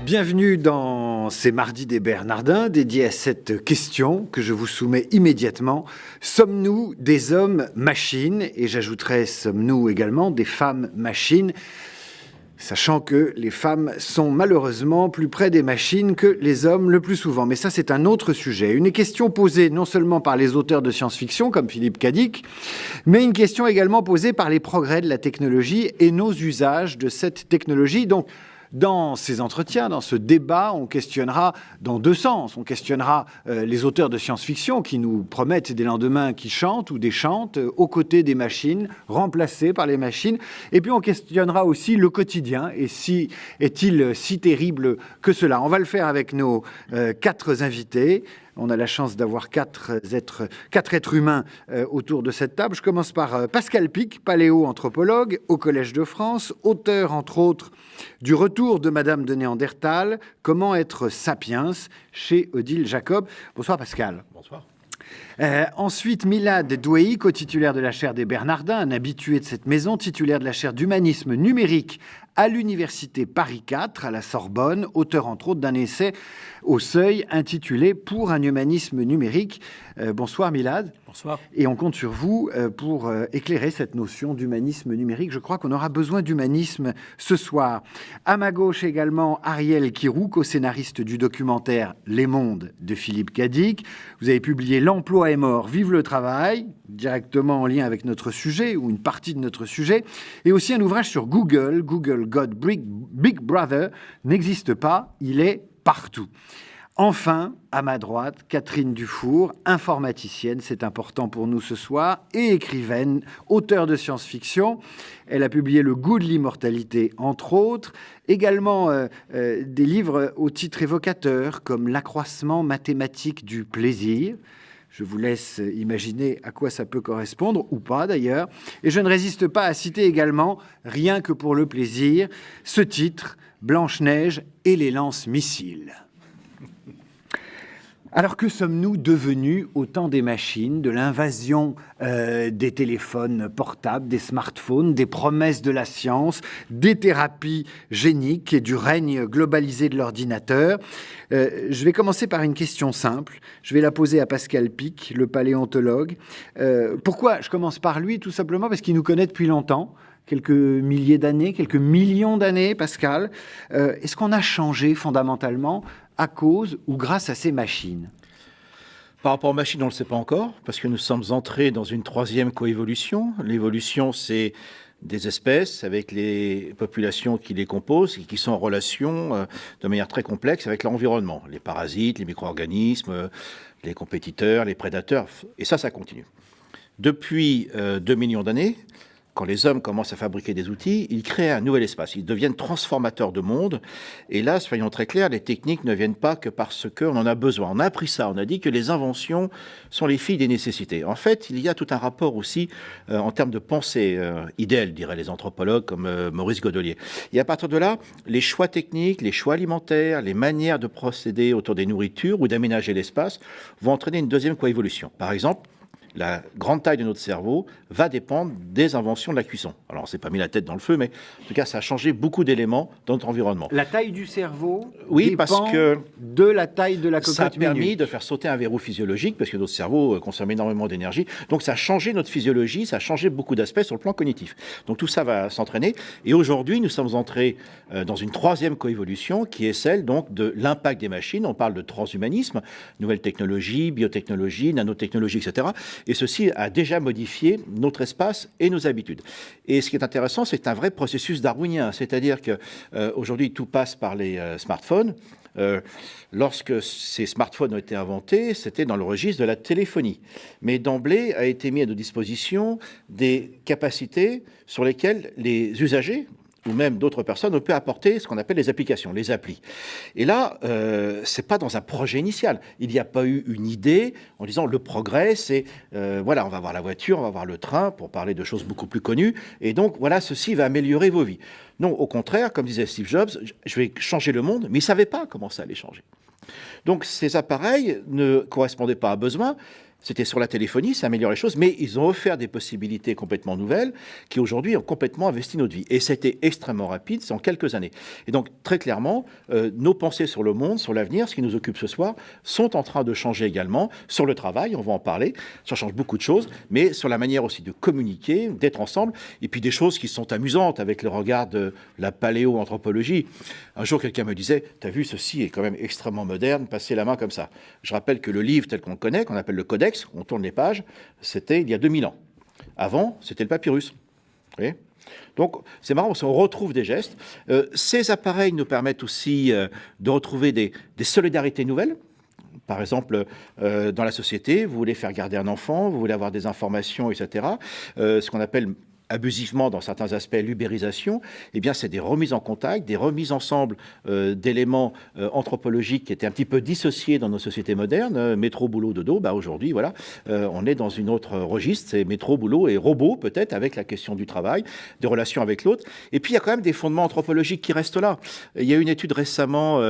Bienvenue dans ces mardis des Bernardins, dédiés à cette question que je vous soumets immédiatement. Sommes-nous des hommes-machines? Et j'ajouterais, sommes-nous également des femmes-machines? Sachant que les femmes sont malheureusement plus près des machines que les hommes le plus souvent. Mais ça, c'est un autre sujet. Une question posée non seulement par les auteurs de science-fiction, comme Philippe Cadic, mais une question également posée par les progrès de la technologie et nos usages de cette technologie. Donc, dans ces entretiens, dans ce débat, on questionnera dans deux sens. On questionnera les auteurs de science-fiction qui nous promettent des lendemains qui chantent ou déchantent aux côtés des machines, remplacés par les machines. Et puis on questionnera aussi le quotidien. Et est-il si terrible que cela? On va le faire avec nos quatre invités. On a la chance d'avoir quatre êtres humains autour de cette table. Je commence par Pascal Pic, paléoanthropologue au Collège de France, auteur entre autres du Retour de Madame de Néandertal, Comment être sapiens, chez Odile Jacob. Bonsoir Pascal. Bonsoir. Ensuite, Milad Douéhi, co-titulaire de la chaire des Bernardins, un habitué de cette maison, titulaire de la chaire d'humanisme numérique à l'université Paris IV, à la Sorbonne, auteur entre autres d'un essai au Seuil intitulé « Pour un humanisme numérique ». Bonsoir Milad. Bonsoir. Et on compte sur vous pour éclairer cette notion d'humanisme numérique. Je crois qu'on aura besoin d'humanisme ce soir. À ma gauche également, Ariel Kirou, co-scénariste du documentaire « Les mondes » de Philippe Cadic. Vous avez publié « L'emploi est mort, vive le travail », directement en lien avec notre sujet, ou une partie de notre sujet. Et aussi un ouvrage sur Google, Google God Big Brother, n'existe pas, il est partout. Enfin, à ma droite, Catherine Dufour, informaticienne, c'est important pour nous ce soir, et écrivaine, auteure de science-fiction. Elle a publié Le goût de l'immortalité, entre autres. Également des livres au titre évocateur, comme L'accroissement mathématique du plaisir. Je vous laisse imaginer à quoi ça peut correspondre, ou pas d'ailleurs. Et je ne résiste pas à citer également, rien que pour le plaisir, ce titre, Blanche-Neige et les lance-missiles. Alors que sommes-nous devenus au temps des machines, de l'invasion des téléphones portables, des smartphones, des promesses de la science, des thérapies géniques et du règne globalisé de l'ordinateur? Je vais commencer par une question simple. Je vais la poser à Pascal Pic, le paléontologue. Pourquoi je commence par lui? Tout simplement parce qu'il nous connaît depuis longtemps. Quelques milliers d'années, quelques millions d'années, Pascal. Est-ce qu'on a changé fondamentalement à cause ou grâce à ces machines? Par rapport aux machines, on ne le sait pas encore, parce que nous sommes entrés dans une troisième coévolution. L'évolution, c'est des espèces avec les populations qui les composent et qui sont en relation de manière très complexe avec l'environnement. Les parasites, les micro-organismes, les compétiteurs, les prédateurs, et ça continue. Depuis 2 millions d'années, quand les hommes commencent à fabriquer des outils, ils créent un nouvel espace. Ils deviennent transformateurs de monde. Et là, soyons très clairs, les techniques ne viennent pas que parce qu'on en a besoin. On a appris ça. On a dit que les inventions sont les filles des nécessités. En fait, il y a tout un rapport aussi en termes de pensée idéale, diraient les anthropologues comme Maurice Godelier. Et à partir de là, les choix techniques, les choix alimentaires, les manières de procéder autour des nourritures ou d'aménager l'espace vont entraîner une deuxième coévolution. Par exemple, la grande taille de notre cerveau va dépendre des inventions de la cuisson. Alors, on ne s'est pas mis la tête dans le feu, mais en tout cas, ça a changé beaucoup d'éléments dans notre environnement. La taille du cerveau oui, parce que de la taille de la cocotte ça a permis minute. de faire sauter un verrou physiologique, parce que notre cerveau consomme énormément d'énergie. Donc, ça a changé notre physiologie, ça a changé beaucoup d'aspects sur le plan cognitif. Donc, tout ça va s'entraîner. Et aujourd'hui, nous sommes entrés dans une troisième coévolution, qui est celle donc de l'impact des machines. On parle de transhumanisme, nouvelles technologies, biotechnologie, nanotechnologie, etc. Et ceci a déjà modifié notre espace et nos habitudes. Et ce qui est intéressant, c'est un vrai processus darwinien. C'est-à-dire qu'aujourd'hui, tout passe par les smartphones. Lorsque ces smartphones ont été inventés, c'était dans le registre de la téléphonie. Mais d'emblée a été mis à notre disposition des capacités sur lesquelles les usagers, ou même d'autres personnes, on peut apporter ce qu'on appelle les applications, les applis. Et là, c'est pas dans un projet initial. Il n'y a pas eu une idée en disant le progrès, c'est voilà, on va voir la voiture, on va voir le train, pour parler de choses beaucoup plus connues, et donc voilà, ceci va améliorer vos vies. Non, au contraire, comme disait Steve Jobs, je vais changer le monde, mais il ne savait pas comment ça allait changer. Donc ces appareils ne correspondaient pas à besoin, C'était sur la téléphonie, ça améliore les choses, mais ils ont offert des possibilités complètement nouvelles qui aujourd'hui ont complètement investi notre vie. Et c'était extrêmement rapide, c'est en quelques années. Et donc très clairement, nos pensées sur le monde, sur l'avenir, ce qui nous occupe ce soir, sont en train de changer également. Sur le travail, on va en parler, ça change beaucoup de choses, mais sur la manière aussi de communiquer, d'être ensemble, et puis des choses qui sont amusantes avec le regard de la paléoanthropologie. Un jour, quelqu'un me disait, t'as vu, ceci est quand même extrêmement moderne, passer la main comme ça. Je rappelle que le livre tel qu'on le connaît, qu'on appelle le Codex, on tourne les pages, c'était il y a 2000 ans. Avant, c'était le papyrus. Vous voyez ? Donc, c'est marrant, on retrouve des gestes. Ces appareils nous permettent aussi de retrouver des solidarités nouvelles. Par exemple, dans la société, vous voulez faire garder un enfant, vous voulez avoir des informations, etc. Ce qu'on appelle abusivement dans certains aspects l'ubérisation, eh bien c'est des remises en contact, des remises ensemble d'éléments anthropologiques qui étaient un petit peu dissociés dans nos sociétés modernes, métro, boulot, dodo. Bah aujourd'hui, voilà, on est dans une autre registre, c'est métro, boulot et robot peut-être avec la question du travail, des relations avec l'autre. Et puis il y a quand même des fondements anthropologiques qui restent là. Il y a une étude récemment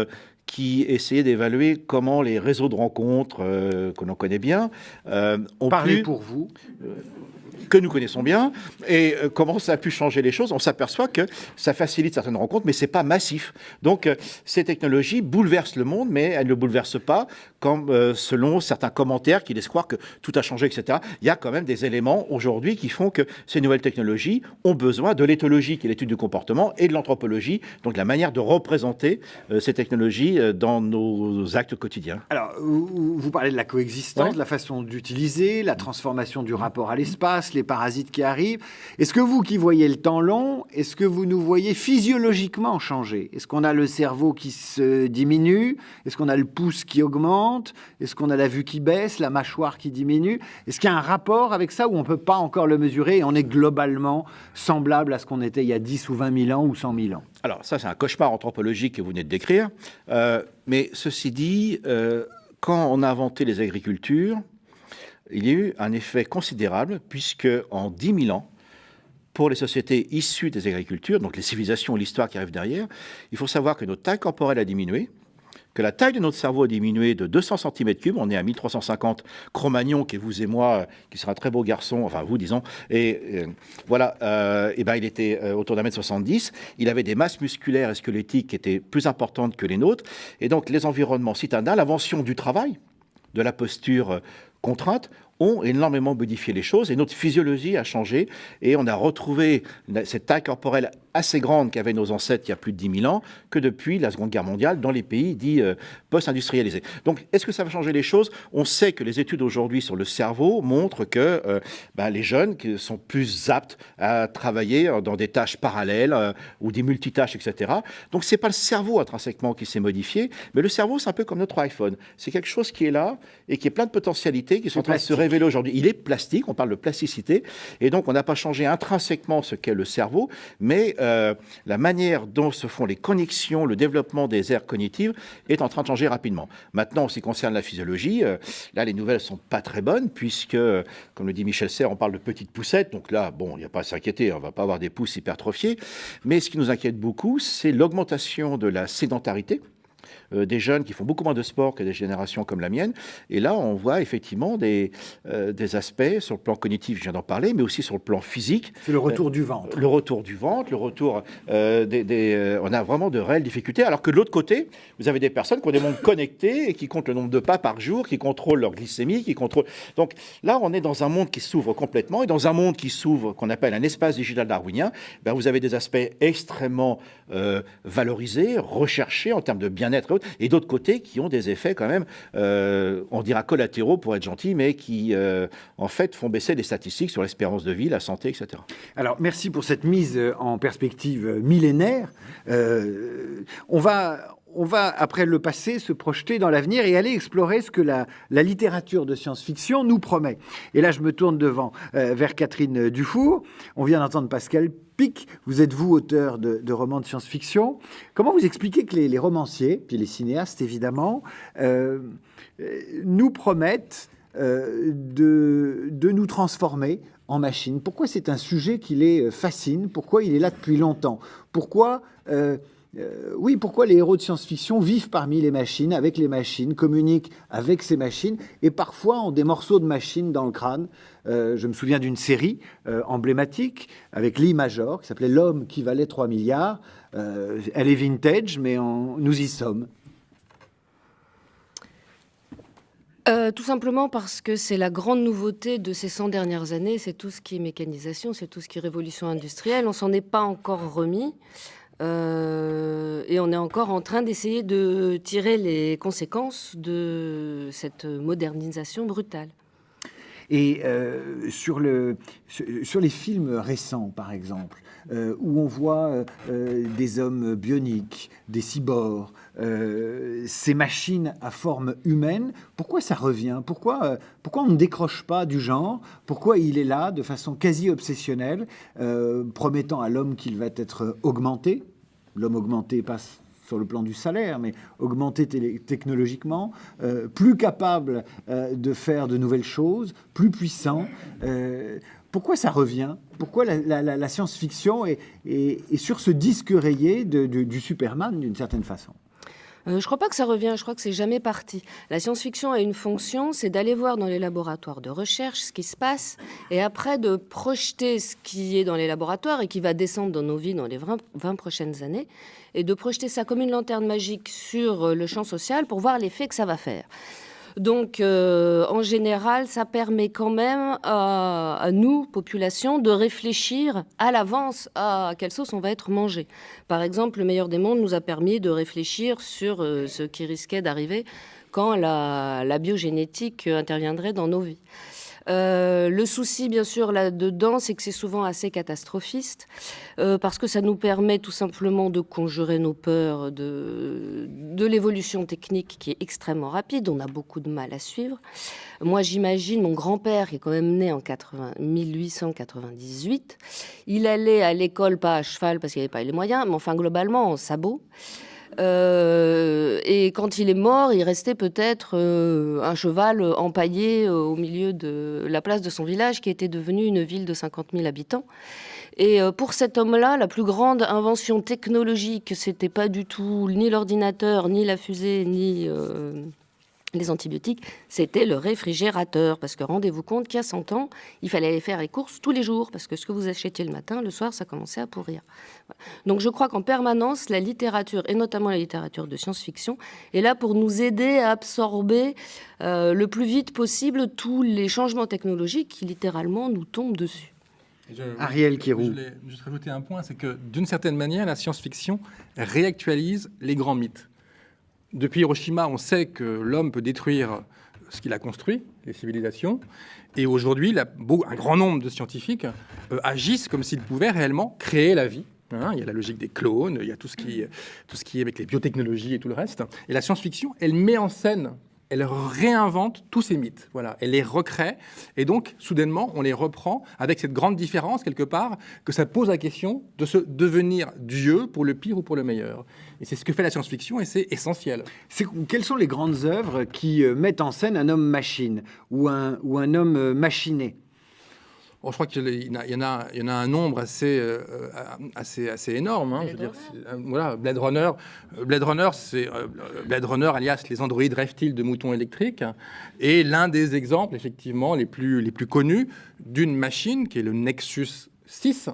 qui essayait d'évaluer comment les réseaux de rencontres que l'on connaît bien ont Parlez pour vous. Que nous connaissons bien, et comment ça a pu changer les choses. On s'aperçoit que ça facilite certaines rencontres, mais c'est pas massif. Donc, ces technologies bouleversent le monde, mais elles ne le bouleversent pas, comme selon certains commentaires qui laissent croire que tout a changé, etc. Il y a quand même des éléments aujourd'hui qui font que ces nouvelles technologies ont besoin de l'éthologie, qui est l'étude du comportement, et de l'anthropologie, donc la manière de représenter ces technologies dans nos actes quotidiens. Alors, vous parlez de la coexistence, Ouais. de la façon d'utiliser, la transformation du rapport à l'espace, les parasites qui arrivent. Est-ce que vous qui voyez le temps long, est-ce que vous nous voyez physiologiquement changer? Est-ce qu'on a le cerveau qui se diminue? Est-ce qu'on a le pouce qui augmente? Est-ce qu'on a la vue qui baisse, la mâchoire qui diminue? Est-ce qu'il y a un rapport avec ça ou on ne peut pas encore le mesurer et on est globalement semblable à ce qu'on était il y a 10 ou 20 000 ans ou 100 000 ans? Alors ça, c'est un cauchemar anthropologique que vous venez de décrire. Mais ceci dit, quand on a inventé les agricultures, il y a eu un effet considérable, puisque en 10 000 ans, pour les sociétés issues des agricultures, donc les civilisations et l'histoire qui arrivent derrière, il faut savoir que notre taille corporelle a diminué, que la taille de notre cerveau a diminué de 200 cm3, on est à 1350, Cro-Magnon, qui est vous et moi, qui sera un très beau garçon, enfin vous disons, et voilà, et ben il était autour d'un mètre 70, il avait des masses musculaires et squelettiques qui étaient plus importantes que les nôtres, et donc les environnements citadins, l'invention du travail, de la posture contrainte, ont énormément modifié les choses et notre physiologie a changé et on a retrouvé cette taille corporelle assez grande qu'avaient nos ancêtres il y a plus de 10 000 ans que depuis la Seconde Guerre mondiale dans les pays dits post-industrialisés. Donc, est-ce que ça va changer les choses? On sait que les études aujourd'hui sur le cerveau montrent que les jeunes qui sont plus aptes à travailler dans des tâches parallèles ou des multitâches, etc. Donc, c'est pas le cerveau intrinsèquement qui s'est modifié, mais le cerveau, c'est un peu comme notre iPhone. C'est quelque chose qui est là et qui est plein de potentialités qui sont en train de se révéler aujourd'hui. Il est plastique, on parle de plasticité, et donc on n'a pas changé intrinsèquement ce qu'est le cerveau, mais la manière dont se font les connexions, le développement des aires cognitives est en train de changer rapidement. Maintenant, en ce qui concerne la physiologie, là, les nouvelles ne sont pas très bonnes, puisque, comme le dit Michel Serres, on parle de petites poussettes, donc là, bon, il n'y a pas à s'inquiéter, on ne va pas avoir des pouces hypertrophiés, mais ce qui nous inquiète beaucoup, c'est l'augmentation de la sédentarité, des jeunes qui font beaucoup moins de sport que des générations comme la mienne. Et là, on voit effectivement des aspects sur le plan cognitif, je viens d'en parler, mais aussi sur le plan physique. C'est le retour du ventre. Le retour du ventre, le retour on a vraiment de réelles difficultés. Alors que de l'autre côté, vous avez des personnes qui ont des montres connectées et qui comptent le nombre de pas par jour, qui contrôlent leur glycémie, qui contrôlent... Donc là, on est dans un monde qui s'ouvre complètement. Et dans un monde qui s'ouvre, qu'on appelle un espace digital darwinien, ben, vous avez des aspects extrêmement valorisés, recherchés en termes de bien-être et d'autres côtés qui ont des effets quand même, on dira collatéraux pour être gentil, mais qui en fait font baisser les statistiques sur l'espérance de vie, la santé, etc. Alors merci pour cette mise en perspective millénaire. On va, après le passé, se projeter dans l'avenir et aller explorer ce que la littérature de science-fiction nous promet. Et là, je me tourne vers Catherine Dufour. On vient d'entendre Pascal Pic. Vous êtes, vous, auteur de romans de science-fiction. Comment vous expliquez que les romanciers, puis les cinéastes, évidemment, nous promettent de nous transformer en machine? Pourquoi c'est un sujet qui les fascine? Pourquoi il est là depuis longtemps? Pourquoi oui, pourquoi les héros de science-fiction vivent parmi les machines, avec les machines, communiquent avec ces machines, et parfois ont des morceaux de machines dans le crâne. Je me souviens d'une série emblématique avec Lee Major, qui s'appelait L'homme qui valait 3 milliards. Elle est vintage, mais nous y sommes. Tout simplement parce que c'est la grande nouveauté de ces 100 dernières années, c'est tout ce qui est mécanisation, c'est tout ce qui est révolution industrielle. On s'en est pas encore remis. Et on est encore en train d'essayer de tirer les conséquences de cette modernisation brutale. Et sur les films récents, par exemple, où on voit des hommes bioniques, des cyborgs, ces machines à forme humaine, pourquoi ça revient ? Pourquoi on ne décroche pas du genre ? Pourquoi il est là de façon quasi obsessionnelle, promettant à l'homme qu'il va être augmenté ? L'homme augmenté passe sur le plan du salaire, mais augmenté technologiquement, plus capable de faire de nouvelles choses, plus puissant. Pourquoi ça revient ? Pourquoi la science-fiction est sur ce disque rayé du Superman, d'une certaine façon ? Je ne crois pas que ça revient, je crois que c'est jamais parti. La science-fiction a une fonction, c'est d'aller voir dans les laboratoires de recherche ce qui se passe et après de projeter ce qui est dans les laboratoires et qui va descendre dans nos vies dans les 20 prochaines années et de projeter ça comme une lanterne magique sur le champ social pour voir l'effet que ça va faire. Donc, en général, ça permet quand même à nous, population, de réfléchir à l'avance à quelle sauce on va être mangé. Par exemple, Le Meilleur des mondes nous a permis de réfléchir sur ce qui risquait d'arriver quand la biogénétique interviendrait dans nos vies. Le souci, bien sûr, là-dedans, c'est que c'est souvent assez catastrophiste, parce que ça nous permet tout simplement de conjurer nos peurs de l'évolution technique qui est extrêmement rapide. On a beaucoup de mal à suivre. Moi, j'imagine mon grand-père, qui est quand même né en 1898, il allait à l'école pas à cheval parce qu'il n'avait pas les moyens, mais enfin, globalement, en sabot. Et quand il est mort, il restait peut-être un cheval empaillé au milieu de la place de son village qui était devenue une ville de 50 000 habitants. Et pour cet homme-là, la plus grande invention technologique, c'était pas du tout ni l'ordinateur, ni la fusée, ni les antibiotiques, c'était le réfrigérateur. Parce que rendez-vous compte qu'il y a 100 ans, il fallait aller faire les courses tous les jours, parce que ce que vous achetiez le matin, le soir, ça commençait à pourrir. Voilà. Donc je crois qu'en permanence, la littérature, et notamment la littérature de science-fiction, est là pour nous aider à absorber le plus vite possible tous les changements technologiques qui, littéralement, nous tombent dessus. Ariel Kirou. Je voulais juste rajouter un point, c'est que d'une certaine manière, la science-fiction réactualise les grands mythes. Depuis Hiroshima, on sait que l'homme peut détruire ce qu'il a construit, les civilisations. Et aujourd'hui, un grand nombre de scientifiques agissent comme s'ils pouvaient réellement créer la vie. Il y a la logique des clones, il y a tout ce qui est avec les biotechnologies et tout le reste. Et la science-fiction, elle met en scène, elle réinvente tous ces mythes. Voilà, elle les recrée. Et donc, soudainement, on les reprend avec cette grande différence, quelque part, que ça pose la question de se devenir Dieu pour le pire ou pour le meilleur. Et c'est ce que fait la science-fiction et c'est essentiel. Quelles sont les grandes œuvres qui mettent en scène un homme-machine ou un homme machiné ? Je crois qu'il y en a un nombre assez énorme. Je veux dire, voilà, Blade Runner, c'est Blade Runner alias les androïdes reptiles de moutons électriques, est l'un des exemples effectivement les plus connus d'une machine qui est le Nexus 6.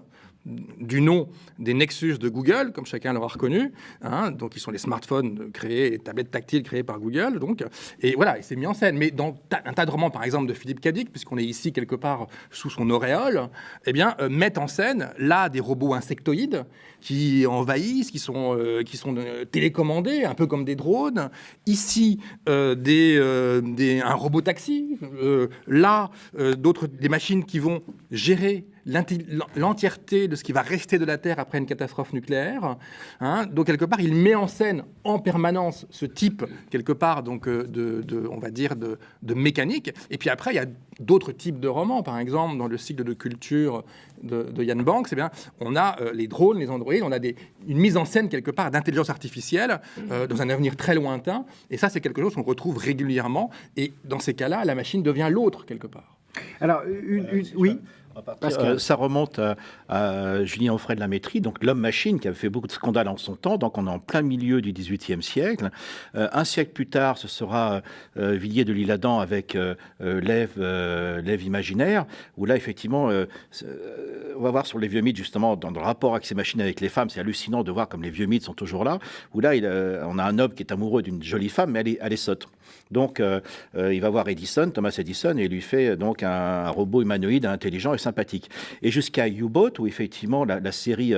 Du nom des Nexus de Google, comme chacun l'aura reconnu, donc ils sont les smartphones créés, les tablettes tactiles créées par Google, donc, et voilà, il s'est mis en scène. Mais dans un tas de romans, par exemple, de Philippe K. Dick, puisqu'on est ici quelque part sous son auréole, mettent en scène là des robots insectoïdes qui envahissent, qui sont télécommandés, un peu comme des drones. Ici, un robot taxi. Là, des machines qui vont gérer l'entièreté de ce qui va rester de la Terre après une catastrophe nucléaire. Donc, quelque part, il met en scène en permanence ce type, quelque part, donc, on va dire, de mécanique. Et puis après, il y a d'autres types de romans. Par exemple, dans le cycle de culture de Ian Banks, on a les drones, les androïdes, on a une mise en scène, quelque part, d'intelligence artificielle dans un avenir très lointain. Et ça, c'est quelque chose qu'on retrouve régulièrement. Et dans ces cas-là, la machine devient l'autre, quelque part. Alors, oui. Ça remonte à Julien Onfray de La Métrie, donc l'homme-machine, qui avait fait beaucoup de scandales en son temps. Donc on est en plein milieu du XVIIIe siècle. Un siècle plus tard, ce sera Villiers de l'Isle-Adam avec l'Ève imaginaire, où là, effectivement, on va voir sur les vieux mythes, justement, dans le rapport avec ces machines avec les femmes, c'est hallucinant de voir comme les vieux mythes sont toujours là, où là, on a un homme qui est amoureux d'une jolie femme, mais elle est sotte. Donc, il va voir Thomas Edison, et il lui fait donc un robot humanoïde intelligent et sympathique. Et jusqu'à U-Boat, où effectivement la série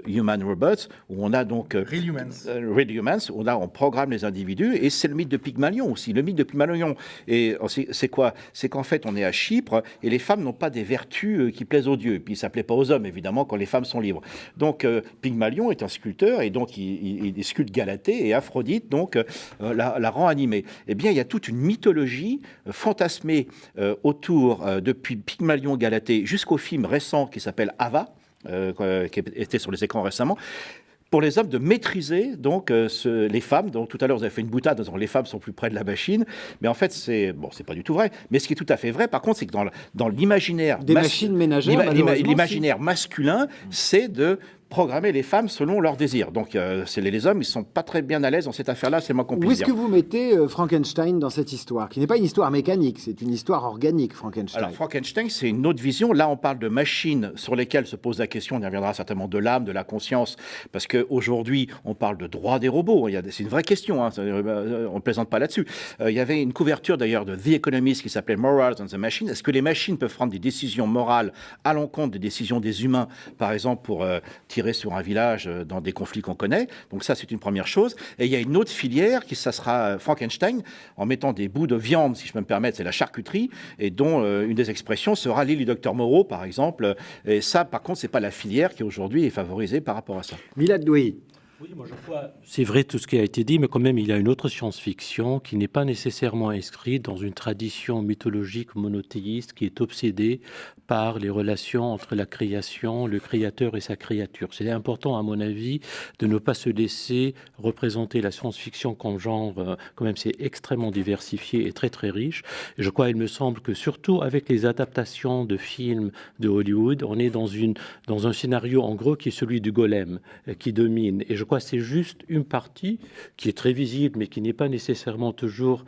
Human Robots, où on a donc Real Humans, où là on programme les individus, et c'est le mythe de Pygmalion aussi. Le mythe de Pygmalion, et c'est quoi? C'est qu'en fait on est à Chypre, et les femmes n'ont pas des vertus qui plaisent aux dieux. Et puis ça plaît pas aux hommes, évidemment, quand les femmes sont libres. Donc Pygmalion est un sculpteur, et donc il sculpte Galatée, et Aphrodite donc la rend animée. Eh bien, il y a toute une mythologie fantasmée autour, depuis Pygmalion Galatée jusqu'au film récent qui s'appelle Ava, qui était sur les écrans récemment, pour les hommes de maîtriser donc les femmes. Donc tout à l'heure vous avez fait une boutade en disant les femmes sont plus près de la machine, mais en fait c'est pas du tout vrai. Mais ce qui est tout à fait vrai, par contre, c'est que dans l'imaginaire des machines ménagères, l'imaginaire masculin, c'est de programmer les femmes selon leurs désirs. Donc les hommes, ils sont pas très bien à l'aise dans cette affaire-là, c'est moi qu'on puisse Où dire. est-ce que vous mettez Frankenstein dans cette histoire, qui n'est pas une histoire mécanique, c'est une histoire organique, Frankenstein? Alors Frankenstein, c'est une autre vision. Là, on parle de machines sur lesquelles se pose la question, on y reviendra certainement, de l'âme, de la conscience, parce qu'aujourd'hui, on parle de droit des robots. C'est une vraie question, hein. On ne plaisante pas là-dessus. Il y avait une couverture d'ailleurs de The Economist qui s'appelait Morals on the Machine. Est-ce que les machines peuvent prendre des décisions morales à l'encontre des décisions des humains, par exemple pour tirer sur un village dans des conflits qu'on connaît? Donc ça, c'est une première chose. Et il y a une autre filière ça sera Frankenstein, en mettant des bouts de viande, si je peux me permettre, c'est la charcuterie, et dont une des expressions sera l'île du docteur Moreau, par exemple. Et ça, par contre, c'est pas la filière qui aujourd'hui est favorisée par rapport à ça. Milad Douy. Oui, moi je crois, c'est vrai tout ce qui a été dit, mais quand même il y a une autre science-fiction qui n'est pas nécessairement inscrite dans une tradition mythologique monothéiste qui est obsédée par les relations entre la création, le créateur et sa créature. C'est important, à mon avis, de ne pas se laisser représenter la science-fiction comme genre, quand même c'est extrêmement diversifié et très très riche. Et je crois, il me semble que surtout avec les adaptations de films de Hollywood, on est dans un scénario en gros qui est celui du golem, qui domine. Et je crois que c'est juste une partie qui est très visible, mais qui n'est pas nécessairement toujours,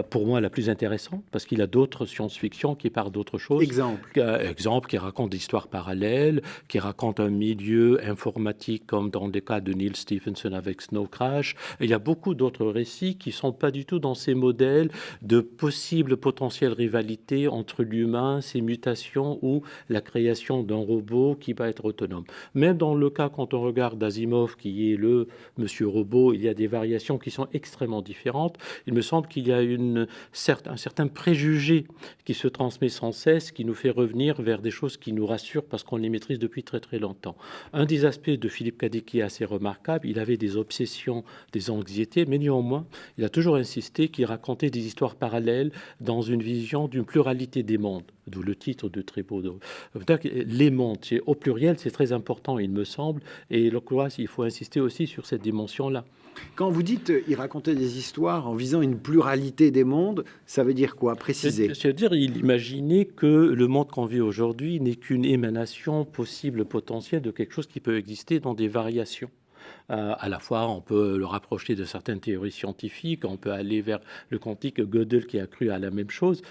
pour moi, la plus intéressante, parce qu'il y a d'autres science-fiction qui parlent d'autres choses. Exemple, qui racontent des histoires parallèles, qui racontent un milieu informatique, comme dans le cas de Neil Stephenson avec Snow Crash. Et il y a beaucoup d'autres récits qui ne sont pas du tout dans ces modèles de possibles potentielles rivalités entre l'humain, ses mutations, ou la création d'un robot qui va être autonome. Même dans le cas, quand on regarde Asimov, qui est le monsieur robot, il y a des variations qui sont extrêmement différentes. Il me semble qu'il y a un certain préjugé qui se transmet sans cesse, qui nous fait revenir vers des choses qui nous rassurent parce qu'on les maîtrise depuis très très longtemps. Un des aspects de Philippe Cadic qui est assez remarquable, il avait des obsessions, des anxiétés, mais néanmoins, il a toujours insisté qu'il racontait des histoires parallèles dans une vision d'une pluralité des mondes. D'où le titre de très beau. Les mondes, au pluriel, c'est très important, il me semble, et il faut insister aussi sur cette dimension-là. Quand vous dites il racontait des histoires en visant une pluralité des mondes, ça veut dire quoi? Préciser. C'est-à-dire, il imaginait que le monde qu'on vit aujourd'hui n'est qu'une émanation possible, potentielle de quelque chose qui peut exister dans des variations. À la fois, on peut le rapprocher de certaines théories scientifiques, on peut aller vers le quantique, Gödel qui a cru à la même chose,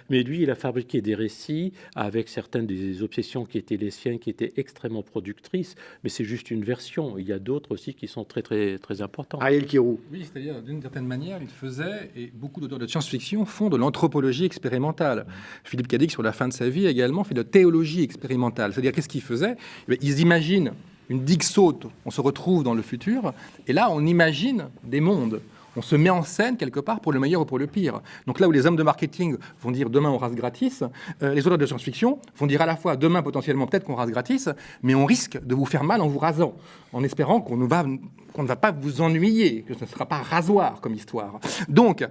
mais lui, il a fabriqué des récits avec certaines des obsessions qui étaient les siennes, qui étaient extrêmement productrices, mais c'est juste une version. Il y a d'autres aussi qui sont très, très, très importants. Ariel Kirou. Oui, c'est-à-dire, d'une certaine manière, il faisait, et beaucoup d'auteurs de science-fiction font de l'anthropologie expérimentale. Philippe Cadic, sur la fin de sa vie, également fait de théologie expérimentale. C'est-à-dire, qu'est-ce qu'il faisait? Ils imaginent une digue saute, on se retrouve dans le futur, et là, on imagine des mondes. On se met en scène quelque part pour le meilleur ou pour le pire. Donc là où les hommes de marketing vont dire demain on rase gratis, les auteurs de science-fiction vont dire à la fois demain potentiellement peut-être qu'on rase gratis, mais on risque de vous faire mal en vous rasant, en espérant qu'on ne va pas vous ennuyer, que ce ne sera pas rasoir comme histoire. Donc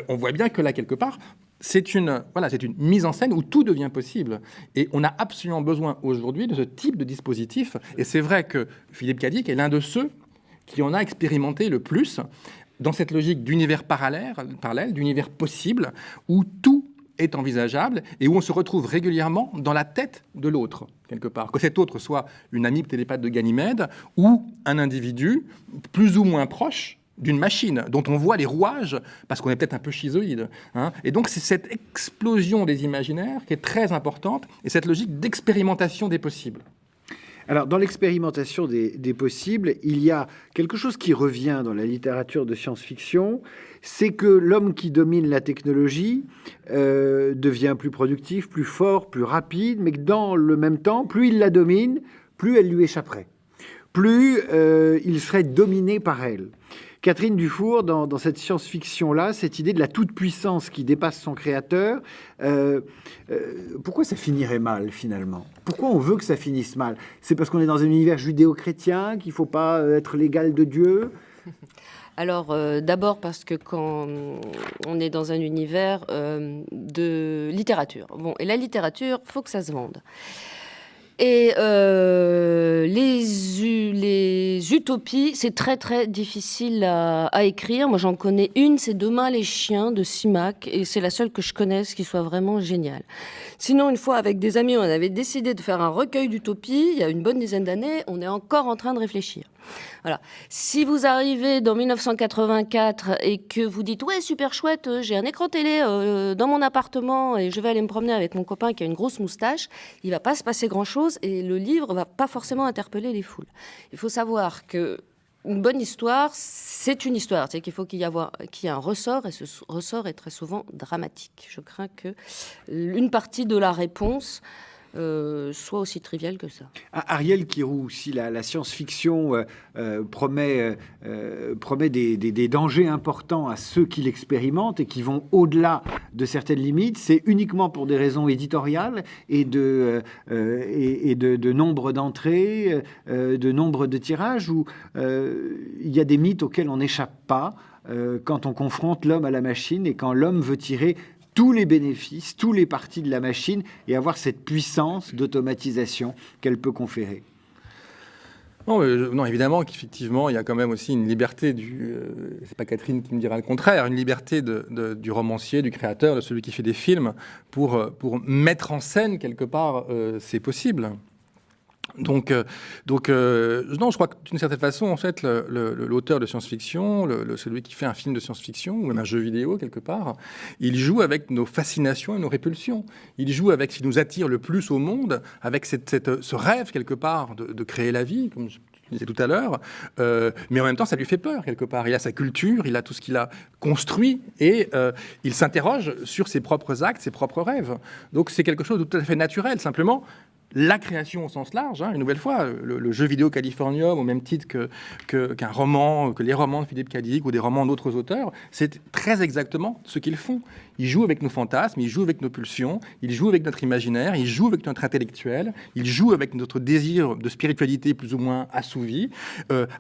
on voit bien que là quelque part, c'est une mise en scène où tout devient possible. Et on a absolument besoin aujourd'hui de ce type de dispositif. Et c'est vrai que Philippe Cadic est l'un de ceux qui en a expérimenté le plus dans cette logique d'univers parallèle, d'univers possible, où tout est envisageable et où on se retrouve régulièrement dans la tête de l'autre, quelque part. Que cet autre soit une amie télépathe de Ganymède ou un individu plus ou moins proche d'une machine dont on voit les rouages parce qu'on est peut-être un peu schizoïde. Et donc, c'est cette explosion des imaginaires qui est très importante et cette logique d'expérimentation des possibles. Alors, dans l'expérimentation des possibles, il y a quelque chose qui revient dans la littérature de science-fiction, c'est que l'homme qui domine la technologie devient plus productif, plus fort, plus rapide, mais que dans le même temps, plus il la domine, plus elle lui échapperait. Plus il serait dominé par elle. Catherine Dufour, dans cette science-fiction-là, cette idée de la toute-puissance qui dépasse son créateur, pourquoi ça finirait mal, finalement? Pourquoi on veut que ça finisse mal? C'est parce qu'on est dans un univers judéo-chrétien, qu'il ne faut pas être l'égal de Dieu? Alors, d'abord parce que quand on est dans un univers de littérature, et la littérature, il faut que ça se vende. Et les utopies, c'est très très difficile à écrire. Moi, j'en connais une, c'est Demain les chiens de Simak, et c'est la seule que je connaisse qui soit vraiment géniale. Sinon, une fois, avec des amis, on avait décidé de faire un recueil d'utopies. Il y a une bonne dizaine d'années, on est encore en train de réfléchir. Voilà. Si vous arrivez dans 1984 et que vous dites « Ouais, super chouette, j'ai un écran télé dans mon appartement et je vais aller me promener avec mon copain qui a une grosse moustache », il ne va pas se passer grand-chose et le livre ne va pas forcément interpeller les foules. Il faut savoir que une bonne histoire, c'est une histoire. C'est qu'il faut qu'il y ait un ressort, et ce ressort est très souvent dramatique. Je crains qu'une partie de la réponse soit aussi triviale que ça. Ariel Kirou, si la science-fiction promet des dangers importants à ceux qui l'expérimentent et qui vont au-delà de certaines limites, c'est uniquement pour des raisons éditoriales et de nombre d'entrées, de nombre de tirages, où il y a des mythes auxquels on n'échappe pas quand on confronte l'homme à la machine et quand l'homme veut tirer tous les bénéfices, tous les partis de la machine et avoir cette puissance d'automatisation qu'elle peut conférer. Non, évidemment qu'effectivement, il y a quand même aussi une liberté c'est pas Catherine qui me dira le contraire, une liberté du romancier, du créateur, de celui qui fait des films, pour mettre en scène quelque part ces possibles. Donc, non, je crois que d'une certaine façon, en fait, l'auteur de science-fiction, celui qui fait un film de science-fiction ou même un jeu vidéo quelque part, il joue avec nos fascinations et nos répulsions. Il joue avec ce qui nous attire le plus au monde, avec ce rêve quelque part de créer la vie, comme je disais tout à l'heure, mais en même temps, ça lui fait peur quelque part. Il a sa culture, il a tout ce qu'il a construit et il s'interroge sur ses propres actes, ses propres rêves. Donc, c'est quelque chose de tout à fait naturel, simplement. La création au sens large, une nouvelle fois, le jeu vidéo Californium, au même titre qu'un roman, que les romans de Philippe K. Dick ou des romans d'autres auteurs, c'est très exactement ce qu'ils font. Ils jouent avec nos fantasmes, ils jouent avec nos pulsions, ils jouent avec notre imaginaire, ils jouent avec notre intellectuel, ils jouent avec notre désir de spiritualité plus ou moins assouvi,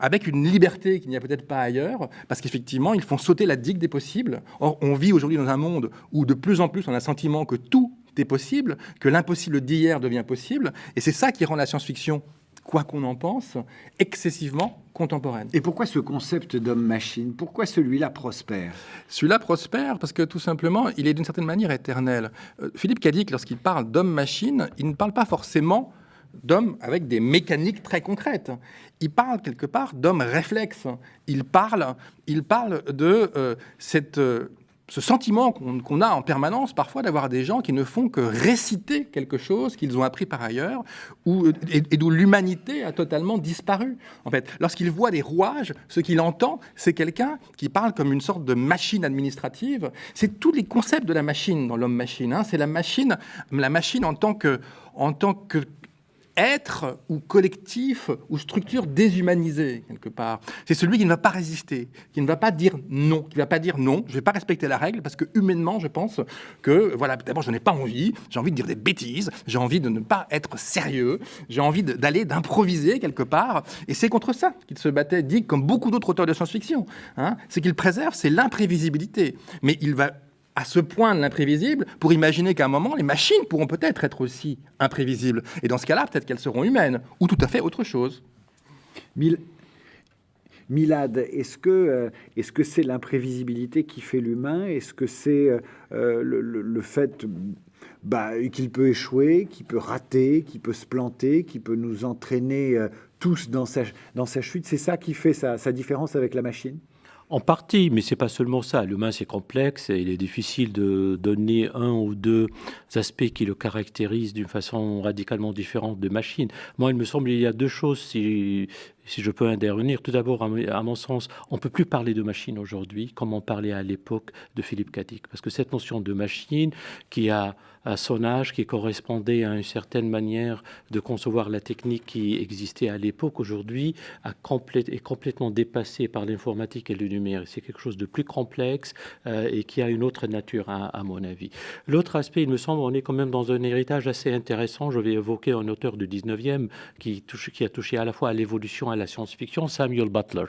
avec une liberté qu'il n'y a peut-être pas ailleurs, parce qu'effectivement, ils font sauter la digue des possibles. Or, on vit aujourd'hui dans un monde où de plus en plus on a le sentiment que tout est possible, que l'impossible d'hier devient possible, et c'est ça qui rend la science-fiction, quoi qu'on en pense, excessivement contemporaine. Et pourquoi ce concept d'homme-machine? Pourquoi celui-là prospère? Celui-là prospère parce que tout simplement, il est d'une certaine manière éternel. Philippe K. Dick, lorsqu'il parle d'homme-machine, il ne parle pas forcément d'hommes avec des mécaniques très concrètes. Il parle quelque part d'hommes réflexes. Il parle de ce sentiment qu'on a en permanence parfois d'avoir des gens qui ne font que réciter quelque chose qu'ils ont appris par ailleurs et d'où l'humanité a totalement disparu. En fait, lorsqu'il voit des rouages, ce qu'il entend, c'est quelqu'un qui parle comme une sorte de machine administrative. C'est tous les concepts de la machine dans l'homme-machine. C'est la machine en tant que être ou collectif ou structure déshumanisée, quelque part. C'est celui qui ne va pas résister, qui ne va pas dire non, qui ne va pas dire non, je ne vais pas respecter la règle, parce que humainement, je pense que, voilà, d'abord, je n'ai pas envie, j'ai envie de dire des bêtises, j'ai envie de ne pas être sérieux, j'ai envie d'improviser quelque part, et c'est contre ça qu'il se battait, Dick, comme beaucoup d'autres auteurs de science-fiction. Ce qu'il préserve, c'est l'imprévisibilité. Mais il va à ce point de l'imprévisible pour imaginer qu'à un moment, les machines pourront peut-être être aussi imprévisibles. Et dans ce cas-là, peut-être qu'elles seront humaines, ou tout à fait autre chose. Milad, est-ce que c'est l'imprévisibilité qui fait l'humain? Est-ce que c'est le fait qu'il peut échouer, qu'il peut rater, qu'il peut se planter, qu'il peut nous entraîner tous dans sa chute? C'est ça qui fait sa différence avec la machine? En partie, mais c'est pas seulement ça. L'humain, c'est complexe et il est difficile de donner un ou deux aspects qui le caractérisent d'une façon radicalement différente de machine. Moi, il me semble qu'il y a deux choses, si je peux intervenir. Tout d'abord, à mon sens, on ne peut plus parler de machine aujourd'hui comme on parlait à l'époque de Philippe Cadic. Parce que cette notion de machine qui a à son âge, qui correspondait à une certaine manière de concevoir la technique qui existait à l'époque, aujourd'hui est complètement dépassée par l'informatique et le numérique. C'est quelque chose de plus complexe et qui a une autre nature, à mon avis. L'autre aspect, il me semble, on est quand même dans un héritage assez intéressant. Je vais évoquer un auteur du 19e qui a touché à la fois à l'évolution et à la science-fiction, Samuel Butler,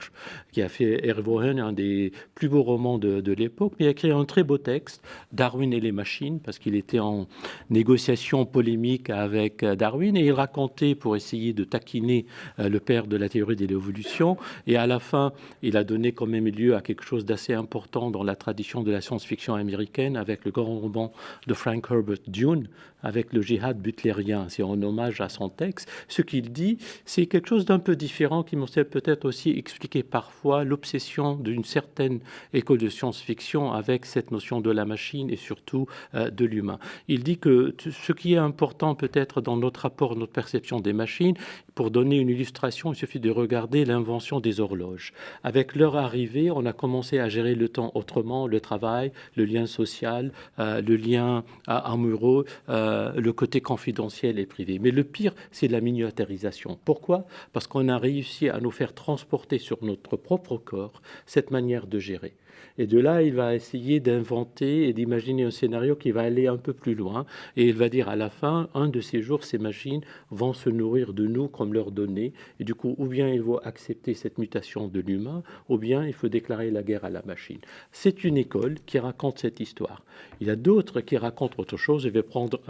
qui a fait Erwohen, un des plus beaux romans de l'époque, mais il a écrit un très beau texte, Darwin et les machines, parce qu'il était en négociation polémique avec Darwin, et il racontait, pour essayer de taquiner le père de la théorie de l'évolution, et à la fin, il a donné quand même lieu à quelque chose d'assez important dans la tradition de la science-fiction américaine, avec le grand roman de Frank Herbert, Dune, avec le djihad butlérien. C'est en hommage à son texte. Ce qu'il dit, c'est quelque chose d'un peu différent qui me sait peut-être aussi expliquer parfois l'obsession d'une certaine école de science-fiction avec cette notion de la machine et surtout de l'humain. Il dit que ce qui est important peut-être dans notre rapport, notre perception des machines, pour donner une illustration, il suffit de regarder l'invention des horloges. Avec leur arrivée, on a commencé à gérer le temps autrement, le travail, le lien social, le lien amoureux, le côté confidentiel et privé. Mais le pire, c'est la miniaturisation. Pourquoi? Parce qu'on a réussi à nous faire transporter sur notre propre corps cette manière de gérer. Et de là, il va essayer d'inventer et d'imaginer un scénario qui va aller un peu plus loin. Et il va dire à la fin, un de ces jours, ces machines vont se nourrir de nous comme leur données. Et du coup, ou bien il faut accepter cette mutation de l'humain, ou bien il faut déclarer la guerre à la machine. C'est une école qui raconte cette histoire. Il y a d'autres qui racontent autre chose. Je vais prendre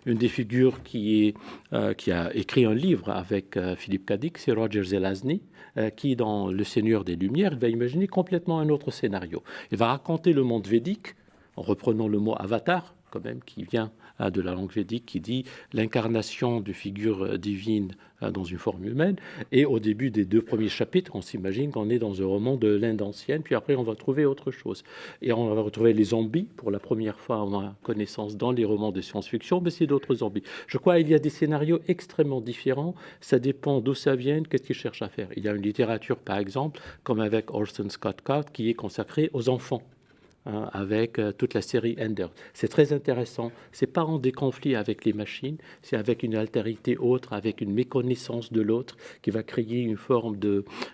une des figures qui a écrit un livre avec Philippe Cadic, c'est Roger Zelazny, qui, dans Le Seigneur des Lumières, il va imaginer complètement un autre scénario. Il va raconter le monde védique, en reprenant le mot avatar, quand même, qui vient de la langue védique, qui dit l'incarnation de figures divines dans une forme humaine. Et au début des 2 premiers chapitres, on s'imagine qu'on est dans un roman de l'Inde ancienne, puis après on va trouver autre chose. Et on va retrouver les zombies. Pour la première fois, on a connaissance dans les romans de science-fiction, mais c'est d'autres zombies. Je crois qu'il y a des scénarios extrêmement différents. Ça dépend d'où ça vient, qu'est-ce qu'ils cherchent à faire. Il y a une littérature, par exemple, comme avec Orson Scott Card, qui est consacrée aux enfants. Avec toute la série Ender. C'est très intéressant. C'est pas en des conflits avec les machines, c'est avec une altérité autre, avec une méconnaissance de l'autre qui va créer une forme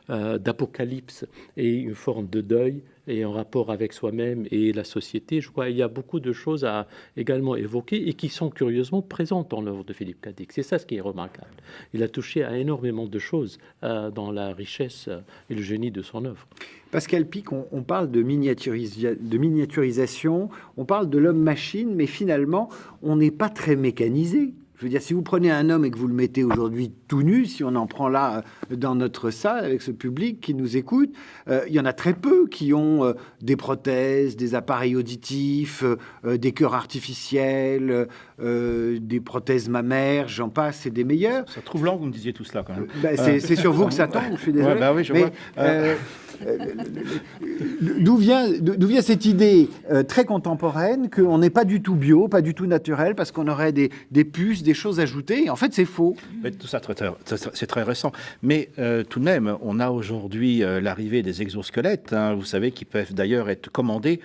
d'apocalypse et une forme de deuil et en rapport avec soi-même et la société. Je crois qu'il y a beaucoup de choses à également évoquer et qui sont curieusement présentes dans l'œuvre de Philippe Cadic. C'est ça ce qui est remarquable. Il a touché à énormément de choses dans la richesse et le génie de son œuvre. Pascal Pic, on parle de miniaturisation, on parle de l'homme-machine, mais finalement, on n'est pas très mécanisé. Je veux dire, si vous prenez un homme et que vous le mettez aujourd'hui tout nu, si on en prend là dans notre salle avec ce public qui nous écoute, il y en a très peu qui ont des prothèses, des appareils auditifs, des cœurs artificiels, des prothèses mammaires, j'en passe, c'est des meilleurs. Ça trouve lent, vous me disiez tout cela quand même. C'est sur vous que ça tombe, je suis désolé. Ouais, oui, je vois. D'où vient cette idée très contemporaine qu'on n'est pas du tout bio, pas du tout naturel, parce qu'on aurait des puces, des choses ajoutées. En fait, c'est faux. Mais tout ça, c'est très récent. Mais tout de même, on a aujourd'hui l'arrivée des exosquelettes, vous savez, qui peuvent d'ailleurs être commandés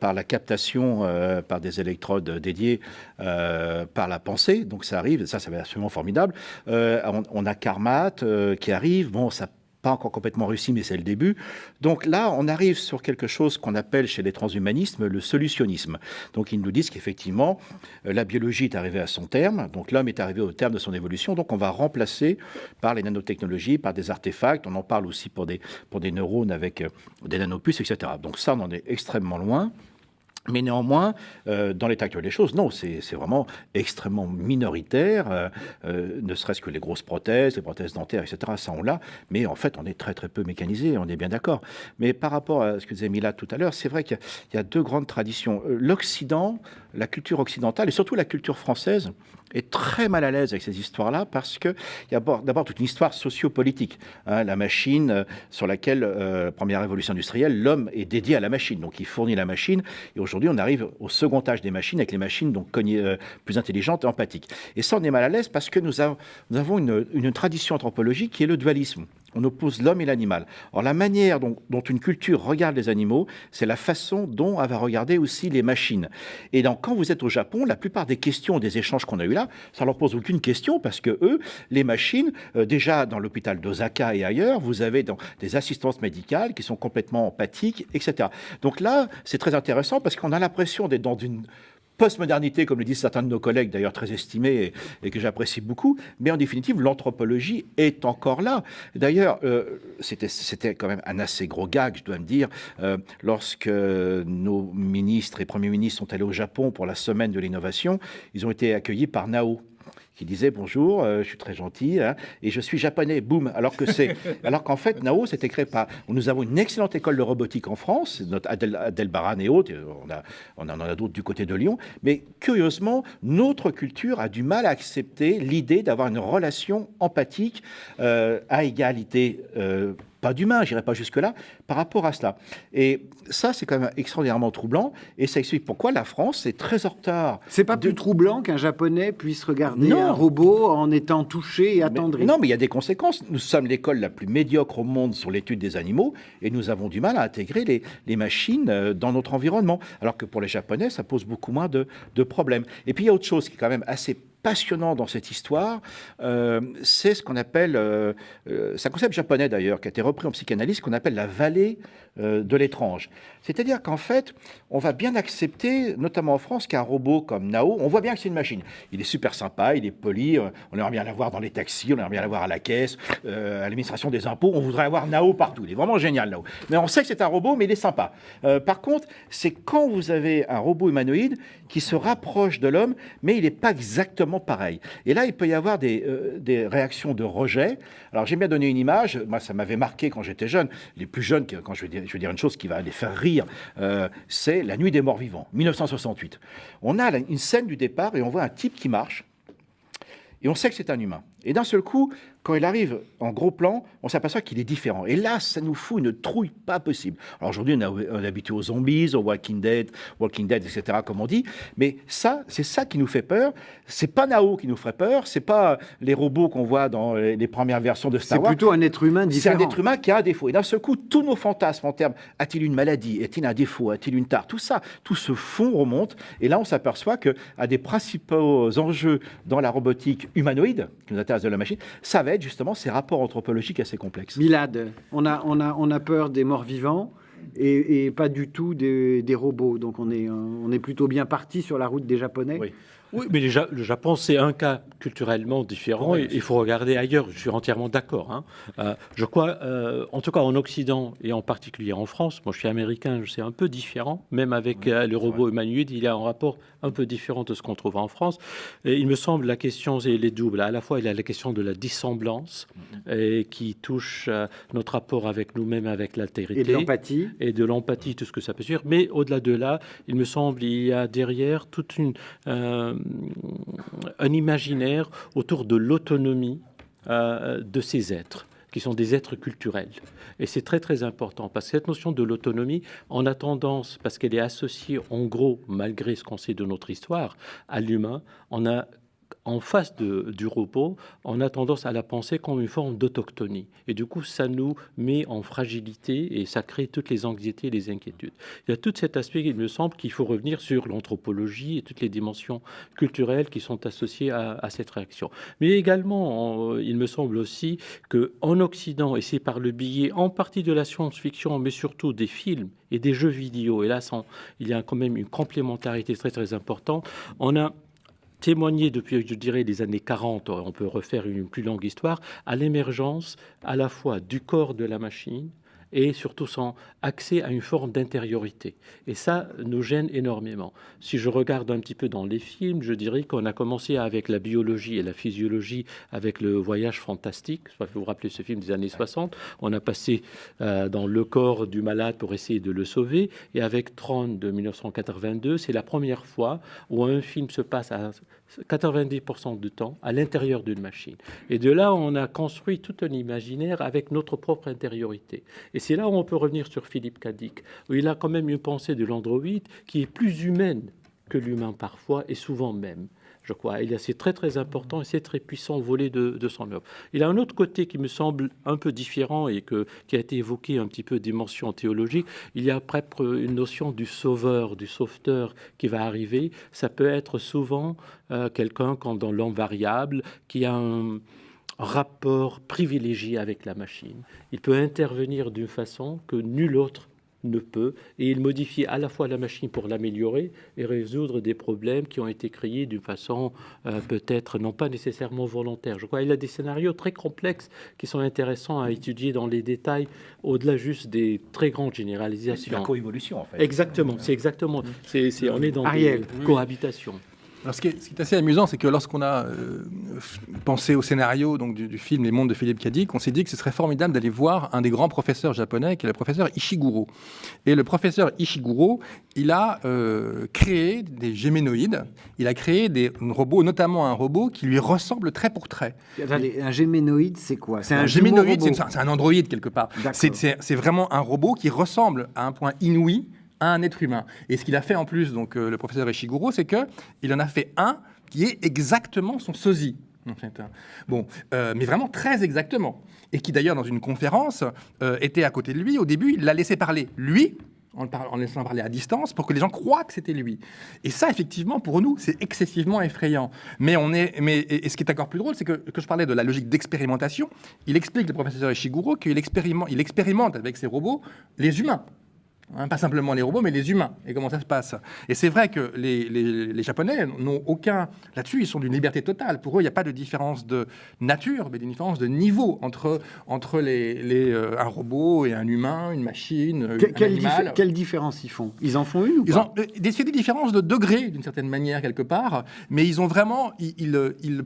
par la captation, par des électrodes dédiées par la pensée. Donc ça arrive, ça va être absolument formidable. On a Karmat qui arrive. Bon, ça pas encore complètement réussi, mais c'est le début. Donc là, on arrive sur quelque chose qu'on appelle chez les transhumanismes le solutionnisme. Donc ils nous disent qu'effectivement, la biologie est arrivée à son terme, donc l'homme est arrivé au terme de son évolution, donc on va remplacer par les nanotechnologies, par des artefacts, on en parle aussi pour des neurones avec des nanopuces, etc. Donc ça, on en est extrêmement loin. Mais néanmoins, dans l'état actuel des choses, non, c'est vraiment extrêmement minoritaire, ne serait-ce que les grosses prothèses, les prothèses dentaires, etc., ça on l'a, mais en fait on est très très peu mécanisé, on est bien d'accord. Mais par rapport à ce que disait Mila tout à l'heure, c'est vrai qu'il y a deux grandes traditions. L'Occident, la culture occidentale et surtout la culture française est très mal à l'aise avec ces histoires-là parce qu'il y a d'abord toute une histoire sociopolitique. Hein, la machine sur laquelle, première révolution industrielle, l'homme est dédié à la machine, donc il fournit la machine. Et aujourd'hui, on arrive au second âge des machines avec les machines donc plus intelligentes et empathiques. Et ça, on est mal à l'aise parce que nous avons une tradition anthropologique qui est le dualisme. On oppose l'homme et l'animal. Or, la manière dont une culture regarde les animaux, c'est la façon dont elle va regarder aussi les machines. Et donc, quand vous êtes au Japon, la plupart des questions, des échanges qu'on a eus là, ça leur pose aucune question parce que eux, les machines, déjà dans l'hôpital d'Osaka et ailleurs, vous avez des assistances médicales qui sont complètement empathiques, etc. Donc là, c'est très intéressant parce qu'on a l'impression d'être dans une postmodernité, comme le disent certains de nos collègues, d'ailleurs très estimés et que j'apprécie beaucoup, mais en définitive, l'anthropologie est encore là. D'ailleurs, c'était quand même un assez gros gag, je dois me dire, lorsque nos ministres et premiers ministres sont allés au Japon pour la semaine de l'innovation, ils ont été accueillis par Nao, qui disait bonjour, je suis très gentil hein, et je suis japonais, boum. Alors qu'en fait, Nao, c'était créé par. Nous avons une excellente école de robotique en France, notre Adelbaran et autres, on en a d'autres du côté de Lyon, mais curieusement, notre culture a du mal à accepter l'idée d'avoir une relation empathique à égalité. Pas d'humain, j'irai pas jusque-là, par rapport à cela. Et ça, c'est quand même extraordinairement troublant, et ça explique pourquoi la France est très en retard. C'est pas plus troublant qu'un Japonais puisse regarder un robot en étant touché et attendri. Non, mais il y a des conséquences. Nous sommes l'école la plus médiocre au monde sur l'étude des animaux, et nous avons du mal à intégrer les machines dans notre environnement. Alors que pour les Japonais, ça pose beaucoup moins de problèmes. Et puis il y a autre chose qui est quand même assez passionnant dans cette histoire, c'est ce qu'on appelle, c'est un concept japonais d'ailleurs, qui a été repris en psychanalyse, qu'on appelle la vallée de l'étrange. C'est-à-dire qu'en fait, on va bien accepter, notamment en France, qu'un robot comme Nao, on voit bien que c'est une machine. Il est super sympa, il est poli, on aimerait bien l'avoir dans les taxis, on aimerait bien l'avoir à la caisse, à l'administration des impôts, on voudrait avoir Nao partout. Il est vraiment génial, Nao. Mais on sait que c'est un robot, mais il est sympa. Par contre, c'est quand vous avez un robot humanoïde qui se rapproche de l'homme, mais il n'est pas exactement pareil. Et là, il peut y avoir des réactions de rejet. Alors, j'aime bien donner une image. Moi, ça m'avait marqué quand j'étais jeune. Les plus jeunes, quand je vais dire une chose qui va les faire rire, c'est La Nuit des Morts Vivants, 1968. On a une scène du départ et on voit un type qui marche et on sait que c'est un humain. Et d'un seul coup, quand il arrive en gros plan, on s'aperçoit qu'il est différent. Et là, ça nous fout une trouille pas possible. Alors aujourd'hui, on est habitué aux zombies, aux Walking Dead, etc., comme on dit. Mais ça, c'est ça qui nous fait peur. C'est pas Nao qui nous ferait peur. C'est pas les robots qu'on voit dans les premières versions de Star Wars. C'est plutôt un être humain différent. C'est un être humain qui a un défaut. Et d'un seul coup, tous nos fantasmes en termes, a-t-il une maladie, a-t-il un défaut, a-t-il une tare, tout ça, tout ce fond remonte. Et là, on s'aperçoit que un des principaux enjeux dans la robotique humanoïde, qui nous intéresse de la machine, ça va être justement ces rapports anthropologiques assez complexes. Milad, on a peur des morts vivants et pas du tout des robots. Donc on est plutôt bien parti sur la route des Japonais. Oui, mais le Japon, c'est un cas culturellement différent. Oui, il faut regarder ailleurs. Je suis entièrement d'accord. Hein. Je crois, en tout cas en Occident et en particulier en France, moi je suis américain, c'est un peu différent. Même avec les robots humanoïdes, il y a un rapport un peu différent de ce qu'on trouve en France. Et il me semble la question, elle est double. À la fois, il y a la question de la dissemblance qui touche notre rapport avec nous-mêmes, avec l'altérité. Et de l'empathie. Et de l'empathie, tout ce que ça peut dire. Mais au-delà de là, il me semble il y a derrière toute un imaginaire autour de l'autonomie de ces êtres, qui sont des êtres culturels. Et c'est très, très important, parce que cette notion de l'autonomie, on a tendance, parce qu'elle est associée, en gros, malgré ce qu'on sait de notre histoire, à l'humain, on a en face du robot, on a tendance à la penser comme une forme d'autochtonie. Et du coup, ça nous met en fragilité et ça crée toutes les anxiétés et les inquiétudes. Il y a tout cet aspect, il me semble, qu'il faut revenir sur l'anthropologie et toutes les dimensions culturelles qui sont associées à cette réaction. Mais également, il me semble aussi qu'en Occident, et c'est par le biais en partie de la science-fiction, mais surtout des films et des jeux vidéo, et là, il y a quand même une complémentarité très, très importante, on a témoigner depuis, je dirais, les années 40, on peut refaire une plus longue histoire, à l'émergence à la fois du corps de la machine et surtout sans accès à une forme d'intériorité. Et ça nous gêne énormément. Si je regarde un petit peu dans les films, je dirais qu'on a commencé avec la biologie et la physiologie avec le Voyage fantastique. Vous vous rappelez ce film des années 60. On a passé dans le corps du malade pour essayer de le sauver. Et avec Tron de 1982, c'est la première fois où un film se passe à 90% du temps à l'intérieur d'une machine. Et de là, on a construit tout un imaginaire avec notre propre intériorité. Et c'est là où on peut revenir sur Philippe K. Dick, où il a quand même une pensée de l'androïde qui est plus humaine que l'humain parfois, et souvent même. Je crois. C'est très très important et c'est très puissant volet de son œuvre. Il a un autre côté qui me semble un peu différent et qui a été évoqué un petit peu dimension théologique. Il y a presque une notion du sauveur, du sauveteur qui va arriver. Ça peut être souvent quelqu'un comme dans L'Homme variable qui a un rapport privilégié avec la machine. Il peut intervenir d'une façon que nul autre ne peut, et il modifie à la fois la machine pour l'améliorer et résoudre des problèmes qui ont été créés d'une façon peut-être non pas nécessairement volontaire. Je crois qu'il a des scénarios très complexes qui sont intéressants à étudier dans les détails, au-delà juste des très grandes généralisations. C'est la coévolution, en fait. Exactement, c'est exactement. On est dans Ariel. des cohabitations. Alors, ce qui est assez amusant, c'est que lorsqu'on a pensé au scénario donc, du film Les Mondes de Philippe K. Dick, on s'est dit que ce serait formidable d'aller voir un des grands professeurs japonais, qui est le professeur Ishiguro. Et le professeur Ishiguro, il a créé des géménoïdes, il a créé des robots, notamment un robot qui lui ressemble trait pour trait. Attendez, un géménoïde, c'est quoi? C'est Un jumeau géménoïde, robot. c'est un androïde quelque part. D'accord. C'est vraiment un robot qui ressemble à un point inouï à un être humain. Et ce qu'il a fait en plus, donc le professeur Ishiguro, c'est que il en a fait un qui est exactement son sosie. En fait. Bon, mais vraiment très exactement. Et qui d'ailleurs dans une conférence était à côté de lui. Au début, il l'a laissé parler lui. En laissant parler à distance pour que les gens croient que c'était lui. Et ça, effectivement, pour nous, c'est excessivement effrayant. Et ce qui est encore plus drôle, c'est que je parlais de la logique d'expérimentation. Il explique, le professeur Ishiguro, qu'il expérimente avec ses robots les humains. Pas simplement les robots, mais les humains. Et comment ça se passe? Et c'est vrai que les Japonais n'ont aucun... Là-dessus, ils sont d'une liberté totale. Pour eux, il n'y a pas de différence de nature, mais une différence de niveau entre un robot et un humain, une machine, un animal. Quelle différence ils font? Ils en font une ou Ils pas? ont des différences de degré, d'une certaine manière, quelque part, mais ils ont vraiment...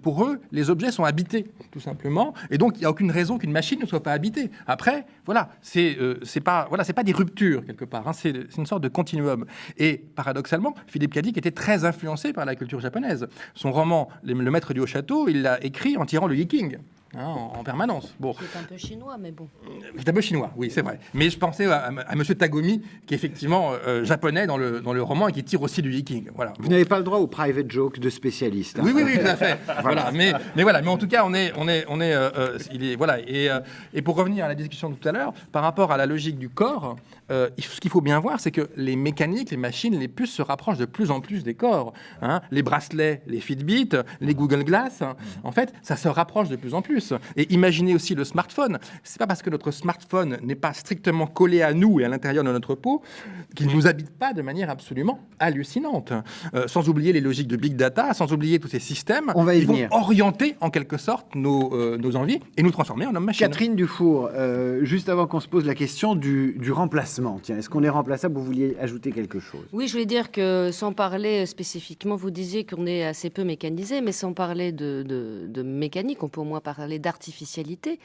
pour eux, les objets sont habités, tout simplement. Et donc, il n'y a aucune raison qu'une machine ne soit pas habitée. Après, voilà, c'est pas des ruptures, quelque part. C'est une sorte de continuum. Et paradoxalement, Philippe K. Dick était très influencé par la culture japonaise. Son roman, Le Maître du Haut Château, il l'a écrit en tirant le Yiking. En permanence. Bon. C'est un peu chinois, mais bon. C'est un peu chinois, oui, c'est vrai. Mais je pensais à Monsieur Tagomi, qui est effectivement japonais dans le roman et qui tire aussi du Viking. Voilà. Vous n'avez pas le droit aux private jokes de spécialistes. Hein. Oui, tout à fait. Voilà. Mais voilà. Mais en tout cas, voilà. Et pour revenir à la discussion de tout à l'heure, par rapport à la logique du corps, ce qu'il faut bien voir, c'est que les mécaniques, les machines, les puces se rapprochent de plus en plus des corps. Les bracelets, les Fitbit, les Google Glass, en fait, ça se rapproche de plus en plus. Et imaginez aussi le smartphone. C'est pas parce que notre smartphone n'est pas strictement collé à nous et à l'intérieur de notre peau qu'il ne nous habite pas de manière absolument hallucinante. Sans oublier les logiques de big data, sans oublier tous ces systèmes qui vont orienter en quelque sorte nos envies et nous transformer en homme-machine. Catherine Dufour, juste avant qu'on se pose la question du remplacement, tiens, est-ce qu'on est remplaçable? Vous vouliez ajouter quelque chose? Oui, je voulais dire que sans parler spécifiquement, vous disiez qu'on est assez peu mécanisé, mais sans parler de mécanique, on peut au moins parler d'artificialité.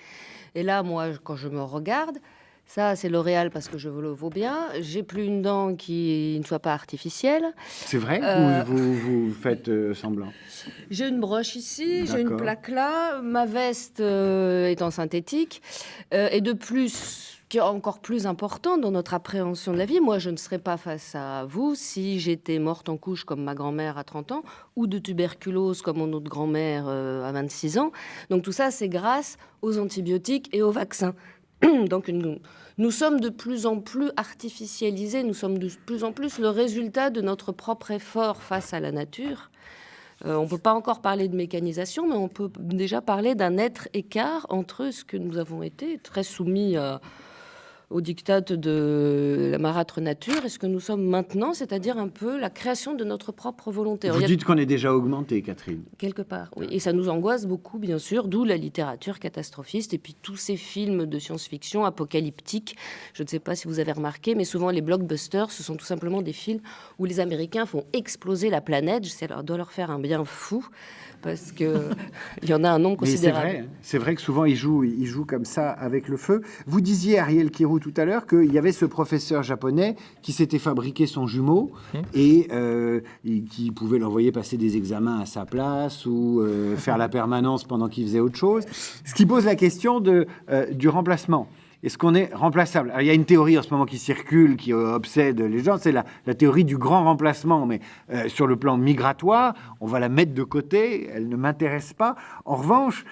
Et là, moi, quand je me regarde, ça, c'est L'Oréal parce que je le vaux bien. J'ai plus une dent qui ne soit pas artificielle. C'est vrai? Vous faites semblant? J'ai une broche ici, j'ai une plaque là, ma veste est en synthétique. Et de plus, qui est encore plus important dans notre appréhension de la vie, moi, je ne serais pas face à vous si j'étais morte en couche comme ma grand-mère à 30 ans ou de tuberculose comme mon autre grand-mère à 26 ans. Donc tout ça, c'est grâce aux antibiotiques et aux vaccins. Donc nous sommes de plus en plus artificialisés, nous sommes de plus en plus le résultat de notre propre effort face à la nature. On ne peut pas encore parler de mécanisation, mais on peut déjà parler d'un être écart entre ce que nous avons été, très soumis au diktat de la marâtre nature. Est-ce que nous sommes maintenant, c'est-à-dire un peu la création de notre propre volonté? Vous dites qu'on est déjà augmenté, Catherine. Quelque part, oui. Et ça nous angoisse beaucoup, bien sûr, d'où la littérature catastrophiste et puis tous ces films de science-fiction apocalyptiques. Je ne sais pas si vous avez remarqué, mais souvent les blockbusters, ce sont tout simplement des films où les Américains font exploser la planète. Ça doit leur faire un bien fou, parce qu'il y en a un nombre considérable. C'est vrai que souvent ils jouent comme ça avec le feu. Vous disiez, Ariel Kirou, tout à l'heure, qu'il y avait ce professeur japonais qui s'était fabriqué son jumeau et qui pouvait l'envoyer passer des examens à sa place ou faire la permanence pendant qu'il faisait autre chose. Ce qui pose la question du remplacement. Est-ce qu'on est remplaçable? Alors, il y a une théorie en ce moment qui circule, qui obsède les gens, c'est la théorie du grand remplacement. Mais sur le plan migratoire, on va la mettre de côté, elle ne m'intéresse pas. En revanche,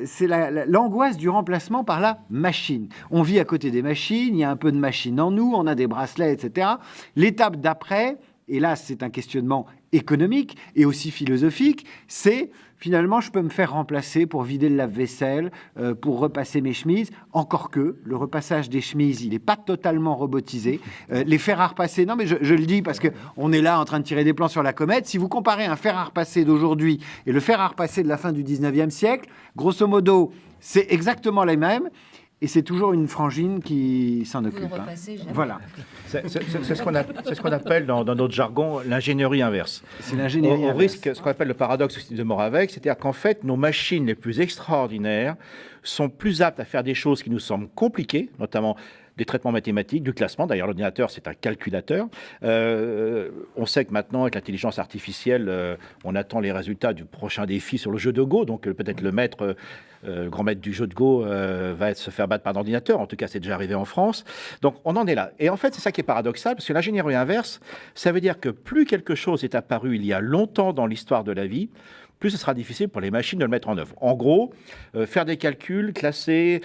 c'est l'angoisse du remplacement par la machine. On vit à côté des machines, il y a un peu de machine en nous, on a des bracelets, etc. L'étape d'après, et là c'est un questionnement économique et aussi philosophique, c'est finalement je peux me faire remplacer pour vider le lave-vaisselle, pour repasser mes chemises, encore que le repassage des chemises, il n'est pas totalement robotisé. Les fers à repasser, non mais je le dis parce qu'on est là en train de tirer des plans sur la comète, si vous comparez un fer à repasser d'aujourd'hui et le fer à repasser de la fin du 19e siècle, grosso modo, c'est exactement les mêmes. Et c'est toujours une frangine qui s'en occupe. Voilà. C'est ce qu'on appelle dans notre jargon l'ingénierie inverse. C'est l'ingénierie inverse. On risque ce qu'on appelle le paradoxe de Moravec, c'est-à-dire qu'en fait, nos machines les plus extraordinaires sont plus aptes à faire des choses qui nous semblent compliquées, notamment des traitements mathématiques, du classement. D'ailleurs, l'ordinateur, c'est un calculateur. On sait que maintenant, avec l'intelligence artificielle, on attend les résultats du prochain défi sur le jeu de Go. Donc, peut-être le maître, grand maître du jeu de Go va se faire battre par un ordinateur. En tout cas, c'est déjà arrivé en France. Donc, on en est là. Et en fait, c'est ça qui est paradoxal, parce que l'ingénierie inverse, ça veut dire que plus quelque chose est apparu il y a longtemps dans l'histoire de la vie, plus ce sera difficile pour les machines de le mettre en œuvre. En gros, faire des calculs, classer,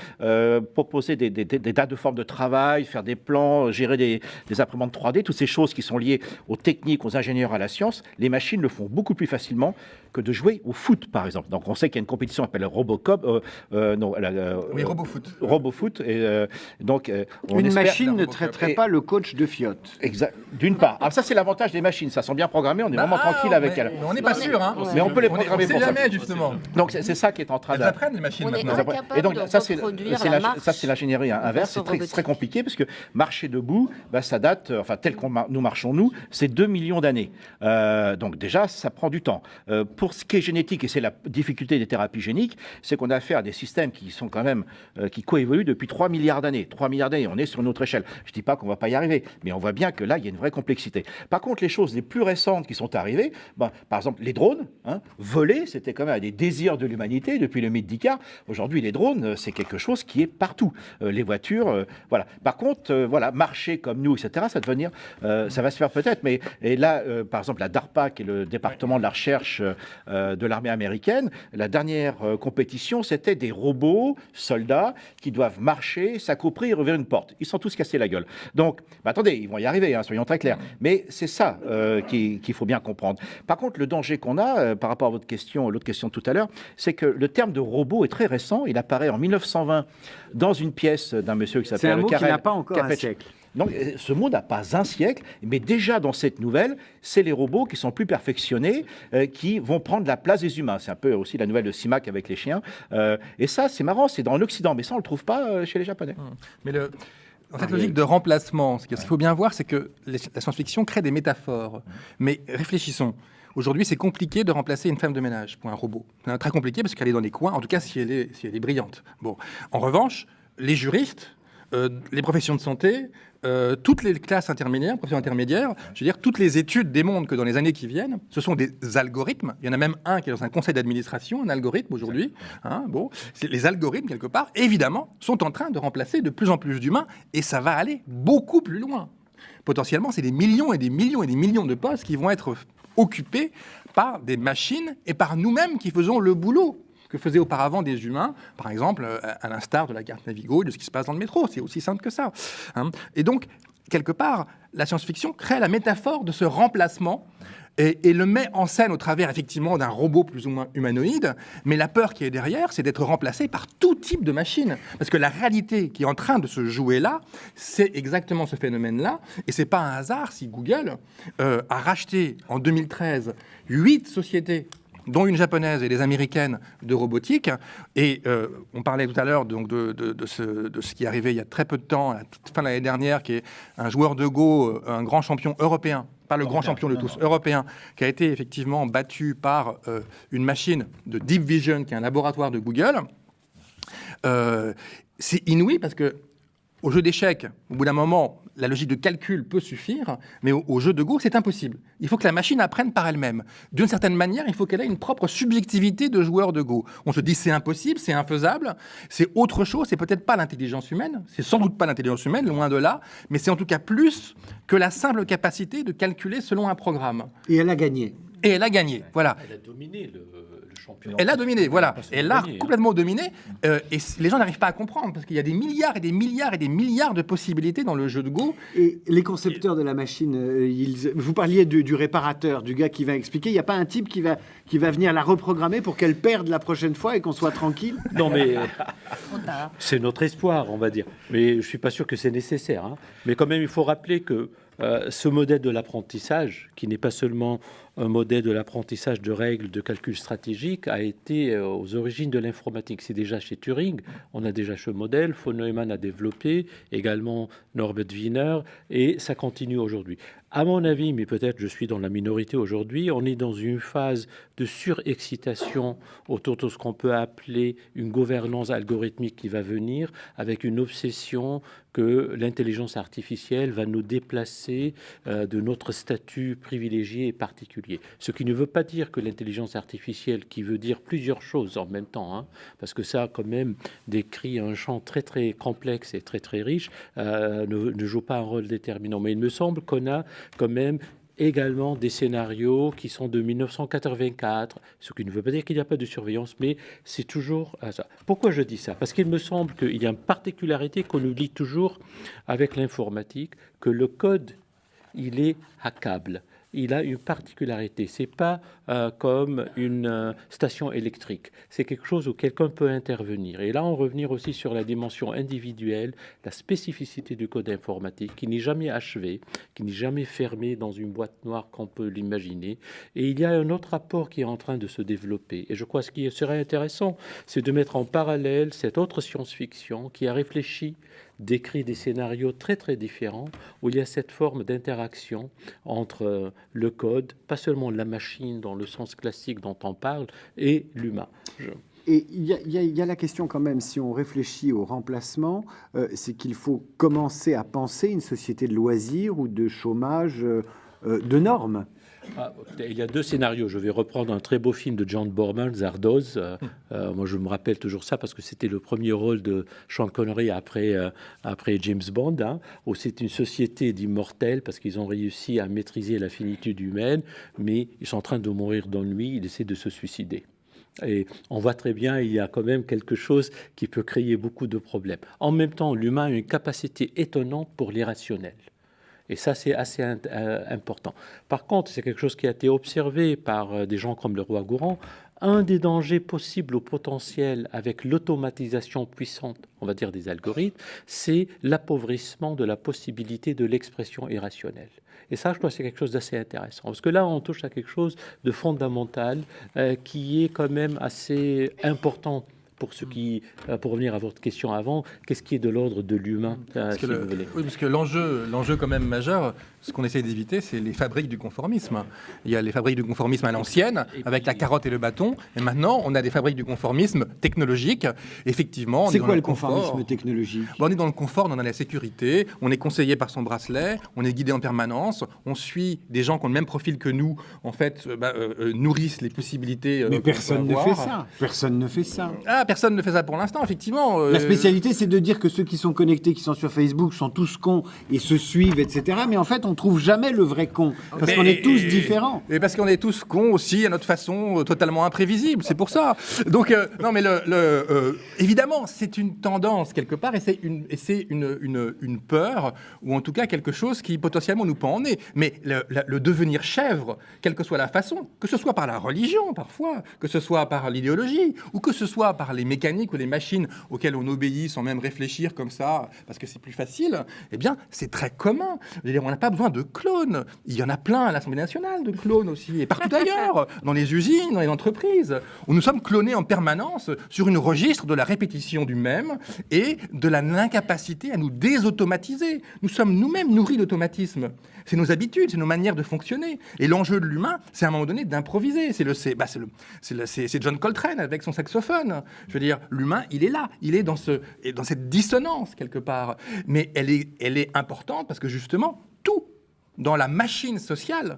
proposer des dates de forme de travail, faire des plans, gérer des imprimantes 3D, toutes ces choses qui sont liées aux techniques, aux ingénieurs, à la science, les machines le font beaucoup plus facilement que de jouer au foot, par exemple. Donc, on sait qu'il y a une compétition qui s'appelle Robocop. Oui, RoboFoot. RoboFoot. Et, donc, une machine ne traiterait pas le coach de fiotte. Exact. D'une part. Alors, ça, c'est l'avantage des machines. Ça sont bien programmées. On est vraiment tranquille avec elles. On n'est pas sûr. Hein. Mais on peut les programmer on sait pour jamais, ça. Justement. Donc, c'est ça qui est en train Elles apprennent les machines maintenant. Et donc, ça, c'est l'ingénierie inverse. C'est très compliqué parce que marcher debout, ça date, enfin, tel qu'on nous marchons, nous, c'est 2 millions d'années. Donc, déjà, ça prend du temps. Pour ce qui est génétique, et c'est la difficulté des thérapies géniques, c'est qu'on a affaire à des systèmes qui sont quand même, qui coévoluent depuis 3 milliards d'années. 3 milliards d'années, on est sur une autre échelle. Je ne dis pas qu'on ne va pas y arriver, mais on voit bien que là, il y a une vraie complexité. Par contre, les choses les plus récentes qui sont arrivées, par exemple, les drones, voler, c'était quand même un des désirs de l'humanité depuis le mythe d'Icare. Aujourd'hui, les drones, c'est quelque chose qui est partout. Les voitures, voilà. Par contre, voilà, marcher comme nous, etc., ça va se faire peut-être. Mais et là, par exemple, la DARPA, qui est le département de la recherche de l'armée américaine, la dernière compétition, c'était des robots, soldats, qui doivent marcher, s'accoupler et ouvrir une porte. Ils sont tous cassés la gueule. Donc, attendez, ils vont y arriver, soyons très clairs. Mais c'est ça qu'il faut bien comprendre. Par contre, le danger qu'on a, par rapport à l'autre question tout à l'heure, c'est que le terme de robot est très récent. Il apparaît en 1920 dans une pièce d'un monsieur qui s'appelle... C'est un mot qui n'a pas encore un siècle. Donc, ce mot n'a pas un siècle, mais déjà dans cette nouvelle, c'est les robots qui sont plus perfectionnés, qui vont prendre la place des humains. C'est un peu aussi la nouvelle de Simac avec les chiens. Et ça, c'est marrant, c'est dans l'Occident, mais ça, on ne le trouve pas chez les Japonais. Mais dans cette logique de remplacement, ce qu'il faut bien voir, c'est que la science-fiction crée des métaphores. Mais réfléchissons. Aujourd'hui, c'est compliqué de remplacer une femme de ménage pour un robot. C'est très compliqué parce qu'elle est dans les coins, en tout cas si elle est brillante. Bon. En revanche, les juristes, les professions de santé, toutes les classes intermédiaires, professions intermédiaires, je veux dire, toutes les études démontrent que dans les années qui viennent, ce sont des algorithmes. Il y en a même un qui est dans un conseil d'administration, un algorithme aujourd'hui. Les algorithmes, quelque part, évidemment, sont en train de remplacer de plus en plus d'humains et ça va aller beaucoup plus loin. Potentiellement, c'est des millions et des millions et des millions de postes qui vont être occupés par des machines et par nous-mêmes qui faisons le boulot que faisaient auparavant des humains, par exemple, à l'instar de la carte Navigo et de ce qui se passe dans le métro. C'est aussi simple que ça. Et donc, quelque part, la science-fiction crée la métaphore de ce remplacement et le met en scène au travers, effectivement, d'un robot plus ou moins humanoïde. Mais la peur qui est derrière, c'est d'être remplacé par tout type de machine. Parce que la réalité qui est en train de se jouer là, c'est exactement ce phénomène-là. Et c'est pas un hasard si Google a racheté en 2013 8 sociétés, dont une japonaise et des américaines de robotique. Et on parlait tout à l'heure donc, de ce qui est arrivé il y a très peu de temps, à la toute fin de l'année dernière, qui est un joueur de Go, un grand champion européen, pas le grand champion de tous, européen, qui a été effectivement battu par une machine de Deep Vision, qui est un laboratoire de Google. C'est inouï parce que au jeu d'échecs, au bout d'un moment, la logique de calcul peut suffire, mais au jeu de Go, c'est impossible. Il faut que la machine apprenne par elle-même. D'une certaine manière, il faut qu'elle ait une propre subjectivité de joueur de Go. On se dit c'est impossible, c'est infaisable, c'est autre chose, c'est peut-être pas l'intelligence humaine, c'est sans doute pas l'intelligence humaine, loin de là, mais c'est en tout cas plus que la simple capacité de calculer selon un programme. Et elle a gagné. Et elle a gagné, voilà. Elle a dominé le championnat. Elle a dominé, voilà. Elle l'a complètement dominé. Et les gens n'arrivent pas à comprendre parce qu'il y a des milliards et des milliards et des milliards de possibilités dans le jeu de Go. Et les concepteurs de la machine, vous parliez du réparateur, du gars qui va expliquer. Il n'y a pas un type qui va venir la reprogrammer pour qu'elle perde la prochaine fois et qu'on soit tranquille? Non, mais c'est notre espoir, on va dire. Mais je ne suis pas sûr que c'est nécessaire. Hein. Mais quand même, il faut rappeler que ce modèle de l'apprentissage, qui n'est pas seulement un modèle de l'apprentissage de règles de calcul stratégique, a été aux origines de l'informatique. C'est déjà chez Turing, on a déjà ce modèle, von Neumann a développé, également Norbert Wiener, et ça continue aujourd'hui. À mon avis, mais peut-être je suis dans la minorité aujourd'hui, on est dans une phase de surexcitation autour de ce qu'on peut appeler une gouvernance algorithmique qui va venir, avec une obsession que l'intelligence artificielle va nous déplacer de notre statut privilégié et particulier. Ce qui ne veut pas dire que l'intelligence artificielle, qui veut dire plusieurs choses en même temps, hein, parce que ça quand même décrit un champ très très complexe et très très riche, ne joue pas un rôle déterminant. Mais il me semble qu'on a quand même également des scénarios qui sont de 1984, ce qui ne veut pas dire qu'il n'y a pas de surveillance, mais c'est toujours ça. Pourquoi je dis ça? Parce qu'il me semble qu'il y a une particularité qu'on oublie toujours avec l'informatique, que le code, il est hackable. Il a une particularité. C'est pas comme une station électrique. C'est quelque chose où quelqu'un peut intervenir. Et là, on revenir aussi sur la dimension individuelle, la spécificité du code informatique, qui n'est jamais achevé, qui n'est jamais fermé dans une boîte noire qu'on peut l'imaginer. Et il y a un autre rapport qui est en train de se développer. Et je crois que ce qui serait intéressant, c'est de mettre en parallèle cette autre science-fiction qui a réfléchi, décrit des scénarios très très différents où il y a cette forme d'interaction entre le code, pas seulement la machine dans le sens classique dont on parle, et l'humain. Et il y a la question quand même, si on réfléchit au remplacement, c'est qu'il faut commencer à penser une société de loisirs ou de chômage de normes. Il y a deux scénarios. Je vais reprendre un très beau film de John Borman, Zardoz. Moi, je me rappelle toujours ça parce que c'était le premier rôle de Sean Connery après James Bond, hein, où c'est une société d'immortels parce qu'ils ont réussi à maîtriser la finitude humaine, mais ils sont en train de mourir d'ennui, ils essaient de se suicider. Et on voit très bien, il y a quand même quelque chose qui peut créer beaucoup de problèmes. En même temps, l'humain a une capacité étonnante pour l'irrationnel. Et ça, c'est assez important. Par contre, c'est quelque chose qui a été observé par des gens comme le roi Gourand. Un des dangers possibles au potentiel avec l'automatisation puissante, on va dire des algorithmes, c'est l'appauvrissement de la possibilité de l'expression irrationnelle. Et ça, je crois que c'est quelque chose d'assez intéressant. Parce que là, on touche à quelque chose de fondamental qui est quand même assez important. Pour revenir à votre question avant, qu'est-ce qui est de l'ordre de l'humain, si vous voulez. Oui, parce que l'enjeu quand même majeur, ce qu'on essaie d'éviter, c'est les fabriques du conformisme. Il y a les fabriques du conformisme à l'ancienne, avec la carotte et le bâton, et maintenant, on a des fabriques du conformisme technologique. Effectivement, c'est quoi le conformisme technologique? On est dans le confort, on a la sécurité, on est conseillé par son bracelet, on est guidé en permanence, on suit des gens qui ont le même profil que nous, en fait, nourrissent les possibilités. Mais personne ne fait ça. Personne ne fait ça. personne ne fait ça pour l'instant, effectivement. La spécialité, c'est de dire que ceux qui sont connectés, qui sont sur Facebook, sont tous cons et se suivent, etc. Mais en fait, on trouve jamais le vrai con, parce qu'on est tous différents. Et parce qu'on est tous cons aussi, à notre façon, totalement imprévisible, c'est pour ça. Donc, non, mais évidemment, c'est une tendance, quelque part, et c'est une peur, ou en tout cas quelque chose qui, potentiellement, nous pend en nez. Mais le devenir chèvre, quelle que soit la façon, que ce soit par la religion, parfois, que ce soit par l'idéologie, ou que ce soit par les mécaniques ou les machines auxquelles on obéit sans même réfléchir comme ça, parce que c'est plus facile, eh bien, c'est très commun. Je veux dire, on n'a pas besoin de clones. Il y en a plein à l'Assemblée nationale de clones aussi, et partout ailleurs, dans les usines, dans les entreprises, où nous sommes clonés en permanence sur une registre de la répétition du même et de l'incapacité à nous désautomatiser. Nous sommes nous-mêmes nourris d'automatisme. C'est nos habitudes, c'est nos manières de fonctionner. Et l'enjeu de l'humain, c'est à un moment donné d'improviser. C'est John Coltrane avec son saxophone. Je veux dire, l'humain, il est là, il est dans cette dissonance quelque part. Mais elle est importante parce que justement, tout dans la machine sociale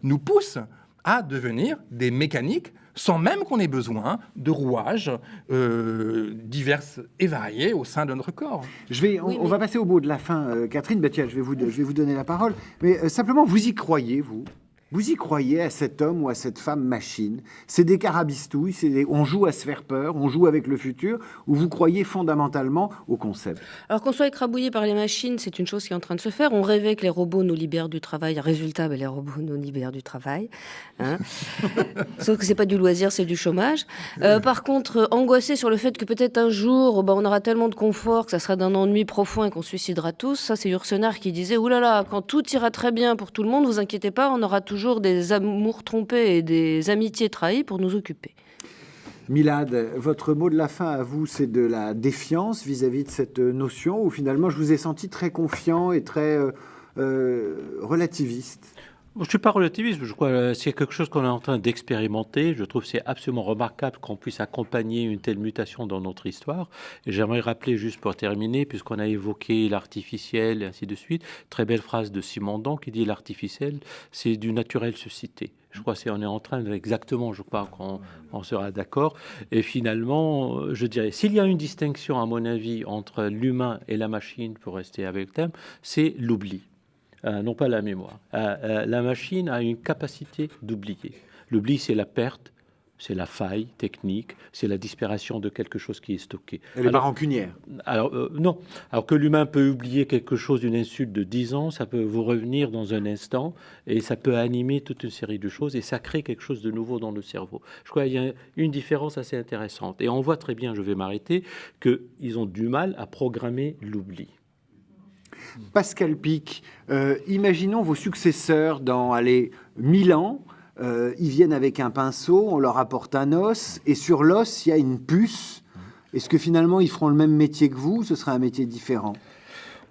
nous pousse à devenir des mécaniques sans même qu'on ait besoin de rouages divers et variés au sein de notre corps. On va passer au mot de la fin, Catherine. Tiens, je vais vous donner la parole. Mais simplement, vous y croyez, vous ? Vous y croyez à cet homme ou à cette femme machine? C'est des carabistouilles, on joue à se faire peur, on joue avec le futur, ou vous croyez fondamentalement au concept? Alors qu'on soit écrabouillé par les machines, c'est une chose qui est en train de se faire. On rêvait que les robots nous libèrent du travail. Résultat, les robots nous libèrent du travail. Hein. Sauf que c'est pas du loisir, c'est du chômage. Par contre, angoissé sur le fait que peut-être un jour, on aura tellement de confort que ça sera d'un ennui profond et qu'on se suicidera tous. Ça, c'est Yourcenar qui disait « Ouh là là, quand tout ira très bien pour tout le monde, vous inquiétez pas, on aura toujours des amours trompés et des amitiés trahies pour nous occuper. » Milad, votre mot de la fin à vous, c'est de la défiance vis-à-vis de cette notion, ou finalement je vous ai senti très confiant et très relativiste? Je ne suis pas relativiste, je crois que c'est quelque chose qu'on est en train d'expérimenter. Je trouve que c'est absolument remarquable qu'on puisse accompagner une telle mutation dans notre histoire. Et j'aimerais rappeler, juste pour terminer, puisqu'on a évoqué l'artificiel et ainsi de suite, très belle phrase de Simondon qui dit l'artificiel, c'est du naturel suscité. Je crois qu'on est en train exactement, je crois qu'on sera d'accord. Et finalement, je dirais, s'il y a une distinction, à mon avis, entre l'humain et la machine, pour rester avec le thème, c'est l'oubli. Non pas la mémoire. La machine a une capacité d'oublier. L'oubli, c'est la perte, c'est la faille technique, c'est la disparition de quelque chose qui est stocké. Elle n'est pas rancunière. Alors, non. Alors que l'humain peut oublier quelque chose, d'une insulte de 10 ans, ça peut vous revenir dans un instant et ça peut animer toute une série de choses et ça crée quelque chose de nouveau dans le cerveau. Je crois qu'il y a une différence assez intéressante. Et on voit très bien, je vais m'arrêter, qu'ils ont du mal à programmer l'oubli. Pascal Pic, imaginons vos successeurs dans 1000 ans. Ils viennent avec un pinceau, on leur apporte un os, et sur l'os, il y a une puce. Est-ce que finalement, ils feront le même métier que vous, ou ce sera un métier différent?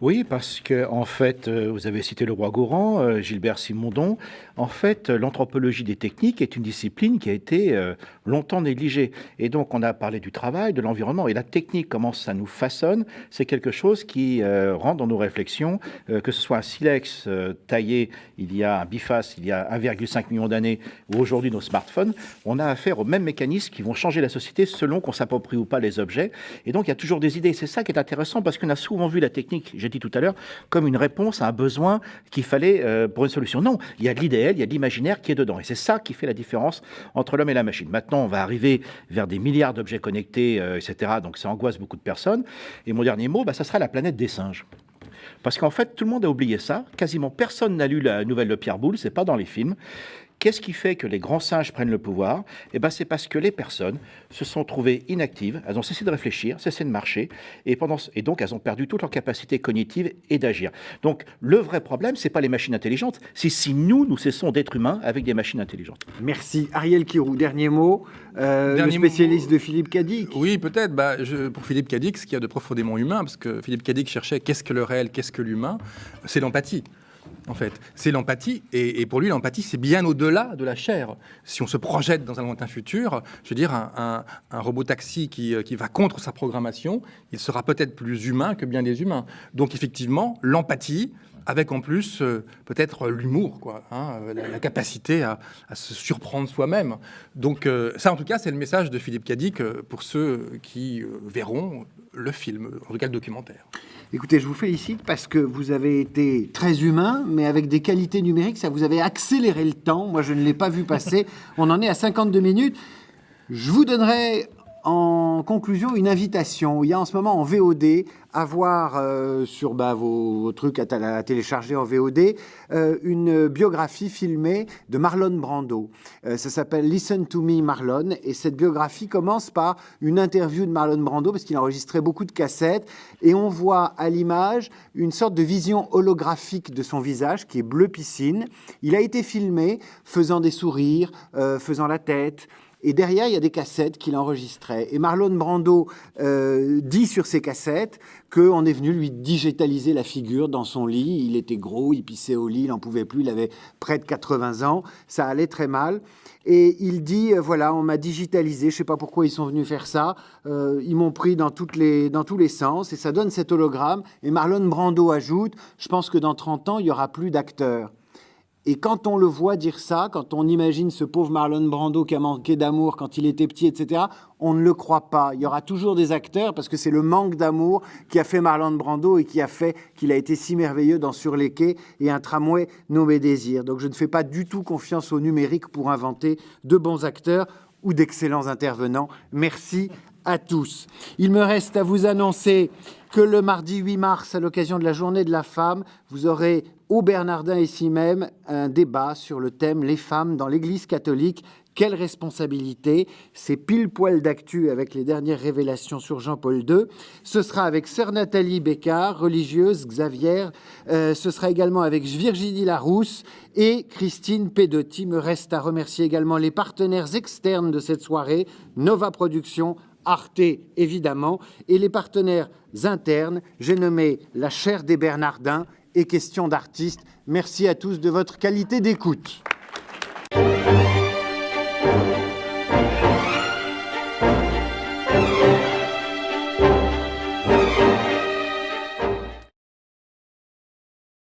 Oui, parce que en fait, vous avez cité le roi Gourand, Gilbert Simondon. En fait, l'anthropologie des techniques est une discipline qui a été longtemps négligée. Et donc, on a parlé du travail, de l'environnement, et la technique, comment ça nous façonne, c'est quelque chose qui rentre dans nos réflexions, que ce soit un silex taillé il y a un biface, il y a 1,5 million d'années, ou aujourd'hui nos smartphones, on a affaire aux mêmes mécanismes qui vont changer la société selon qu'on s'approprie ou pas les objets. Et donc, il y a toujours des idées. C'est ça qui est intéressant, parce qu'on a souvent vu la technique, j'ai dit tout à l'heure, comme une réponse à un besoin qu'il fallait pour une solution. Non, il y a de l'idéal, il y a de l'imaginaire qui est dedans. Et c'est ça qui fait la différence entre l'homme et la machine. Maintenant, on va arriver vers des milliards d'objets connectés, etc. Donc ça angoisse beaucoup de personnes. Et mon dernier mot, ça sera la planète des singes. Parce qu'en fait, tout le monde a oublié ça. Quasiment personne n'a lu la nouvelle de Pierre Boulle, c'est pas dans les films. Qu'est-ce qui fait que les grands singes prennent le pouvoir? C'est parce que les personnes se sont trouvées inactives, elles ont cessé de réfléchir, cessé de marcher, et donc elles ont perdu toute leur capacité cognitive et d'agir. Donc le vrai problème, c'est pas les machines intelligentes, c'est si nous cessons d'être humains avec des machines intelligentes. Merci. Ariel Kirou, dernier mot, le spécialiste de Philippe Cadic. Oui, peut-être. Pour Philippe Cadic, ce qu'il y a de profondément humain, parce que Philippe Cadic cherchait qu'est-ce que le réel, qu'est-ce que l'humain, c'est l'empathie. En fait, c'est l'empathie, et pour lui, l'empathie, c'est bien au-delà de la chair. Si on se projette dans un lointain futur, je veux dire, un robot taxi qui va contre sa programmation, il sera peut-être plus humain que bien des humains. Donc, effectivement, l'empathie, avec en plus peut-être l'humour, quoi, hein, la capacité à se surprendre soi-même. Donc ça, en tout cas, c'est le message de Philippe Cadic pour ceux qui verront le film, en tout cas le documentaire. Écoutez, je vous félicite parce que vous avez été très humain, mais avec des qualités numériques, ça vous avez accéléré le temps. Moi, je ne l'ai pas vu passer. On en est à 52 minutes. Je vous donnerai en conclusion une invitation. Il y a en ce moment en VOD à voir sur vos trucs à télécharger en VOD une biographie filmée de Marlon Brando. Ça s'appelle Listen to Me Marlon, et cette biographie commence par une interview de Marlon Brando parce qu'il enregistrait beaucoup de cassettes, et on voit à l'image une sorte de vision holographique de son visage qui est bleu piscine. Il a été filmé faisant des sourires, faisant la tête. Et derrière, il y a des cassettes qu'il enregistrait. Et Marlon Brando dit sur ces cassettes qu'on est venu lui digitaliser la figure dans son lit. Il était gros, il pissait au lit, il n'en pouvait plus, il avait près de 80 ans. Ça allait très mal. Et il dit, voilà, on m'a digitalisé, je ne sais pas pourquoi ils sont venus faire ça. Ils m'ont pris dans tous les sens, et ça donne cet hologramme. Et Marlon Brando ajoute, je pense que dans 30 ans, il n'y aura plus d'acteurs. Et quand on le voit dire ça, quand on imagine ce pauvre Marlon Brando qui a manqué d'amour quand il était petit, etc., on ne le croit pas. Il y aura toujours des acteurs parce que c'est le manque d'amour qui a fait Marlon Brando et qui a fait qu'il a été si merveilleux dans Sur les quais et Un tramway nommé Désir. Donc je ne fais pas du tout confiance au numérique pour inventer de bons acteurs ou d'excellents intervenants. Merci à tous. Il me reste à vous annoncer que le mardi 8 mars, à l'occasion de la Journée de la Femme, vous aurez au Bernardin ici même un débat sur le thème « Les femmes dans l'Église catholique, quelle responsabilité ?» C'est pile poil d'actu avec les dernières révélations sur Jean-Paul II. Ce sera avec sœur Nathalie Bécard, religieuse, Xavier. Ce sera également avec Virginie Larousse et Christine Pedotti. Me reste à remercier également les partenaires externes de cette soirée, Nova Productions, Arte, évidemment, et les partenaires internes. J'ai nommé la chaire des Bernardins et Questions d'artistes. Merci à tous de votre qualité d'écoute.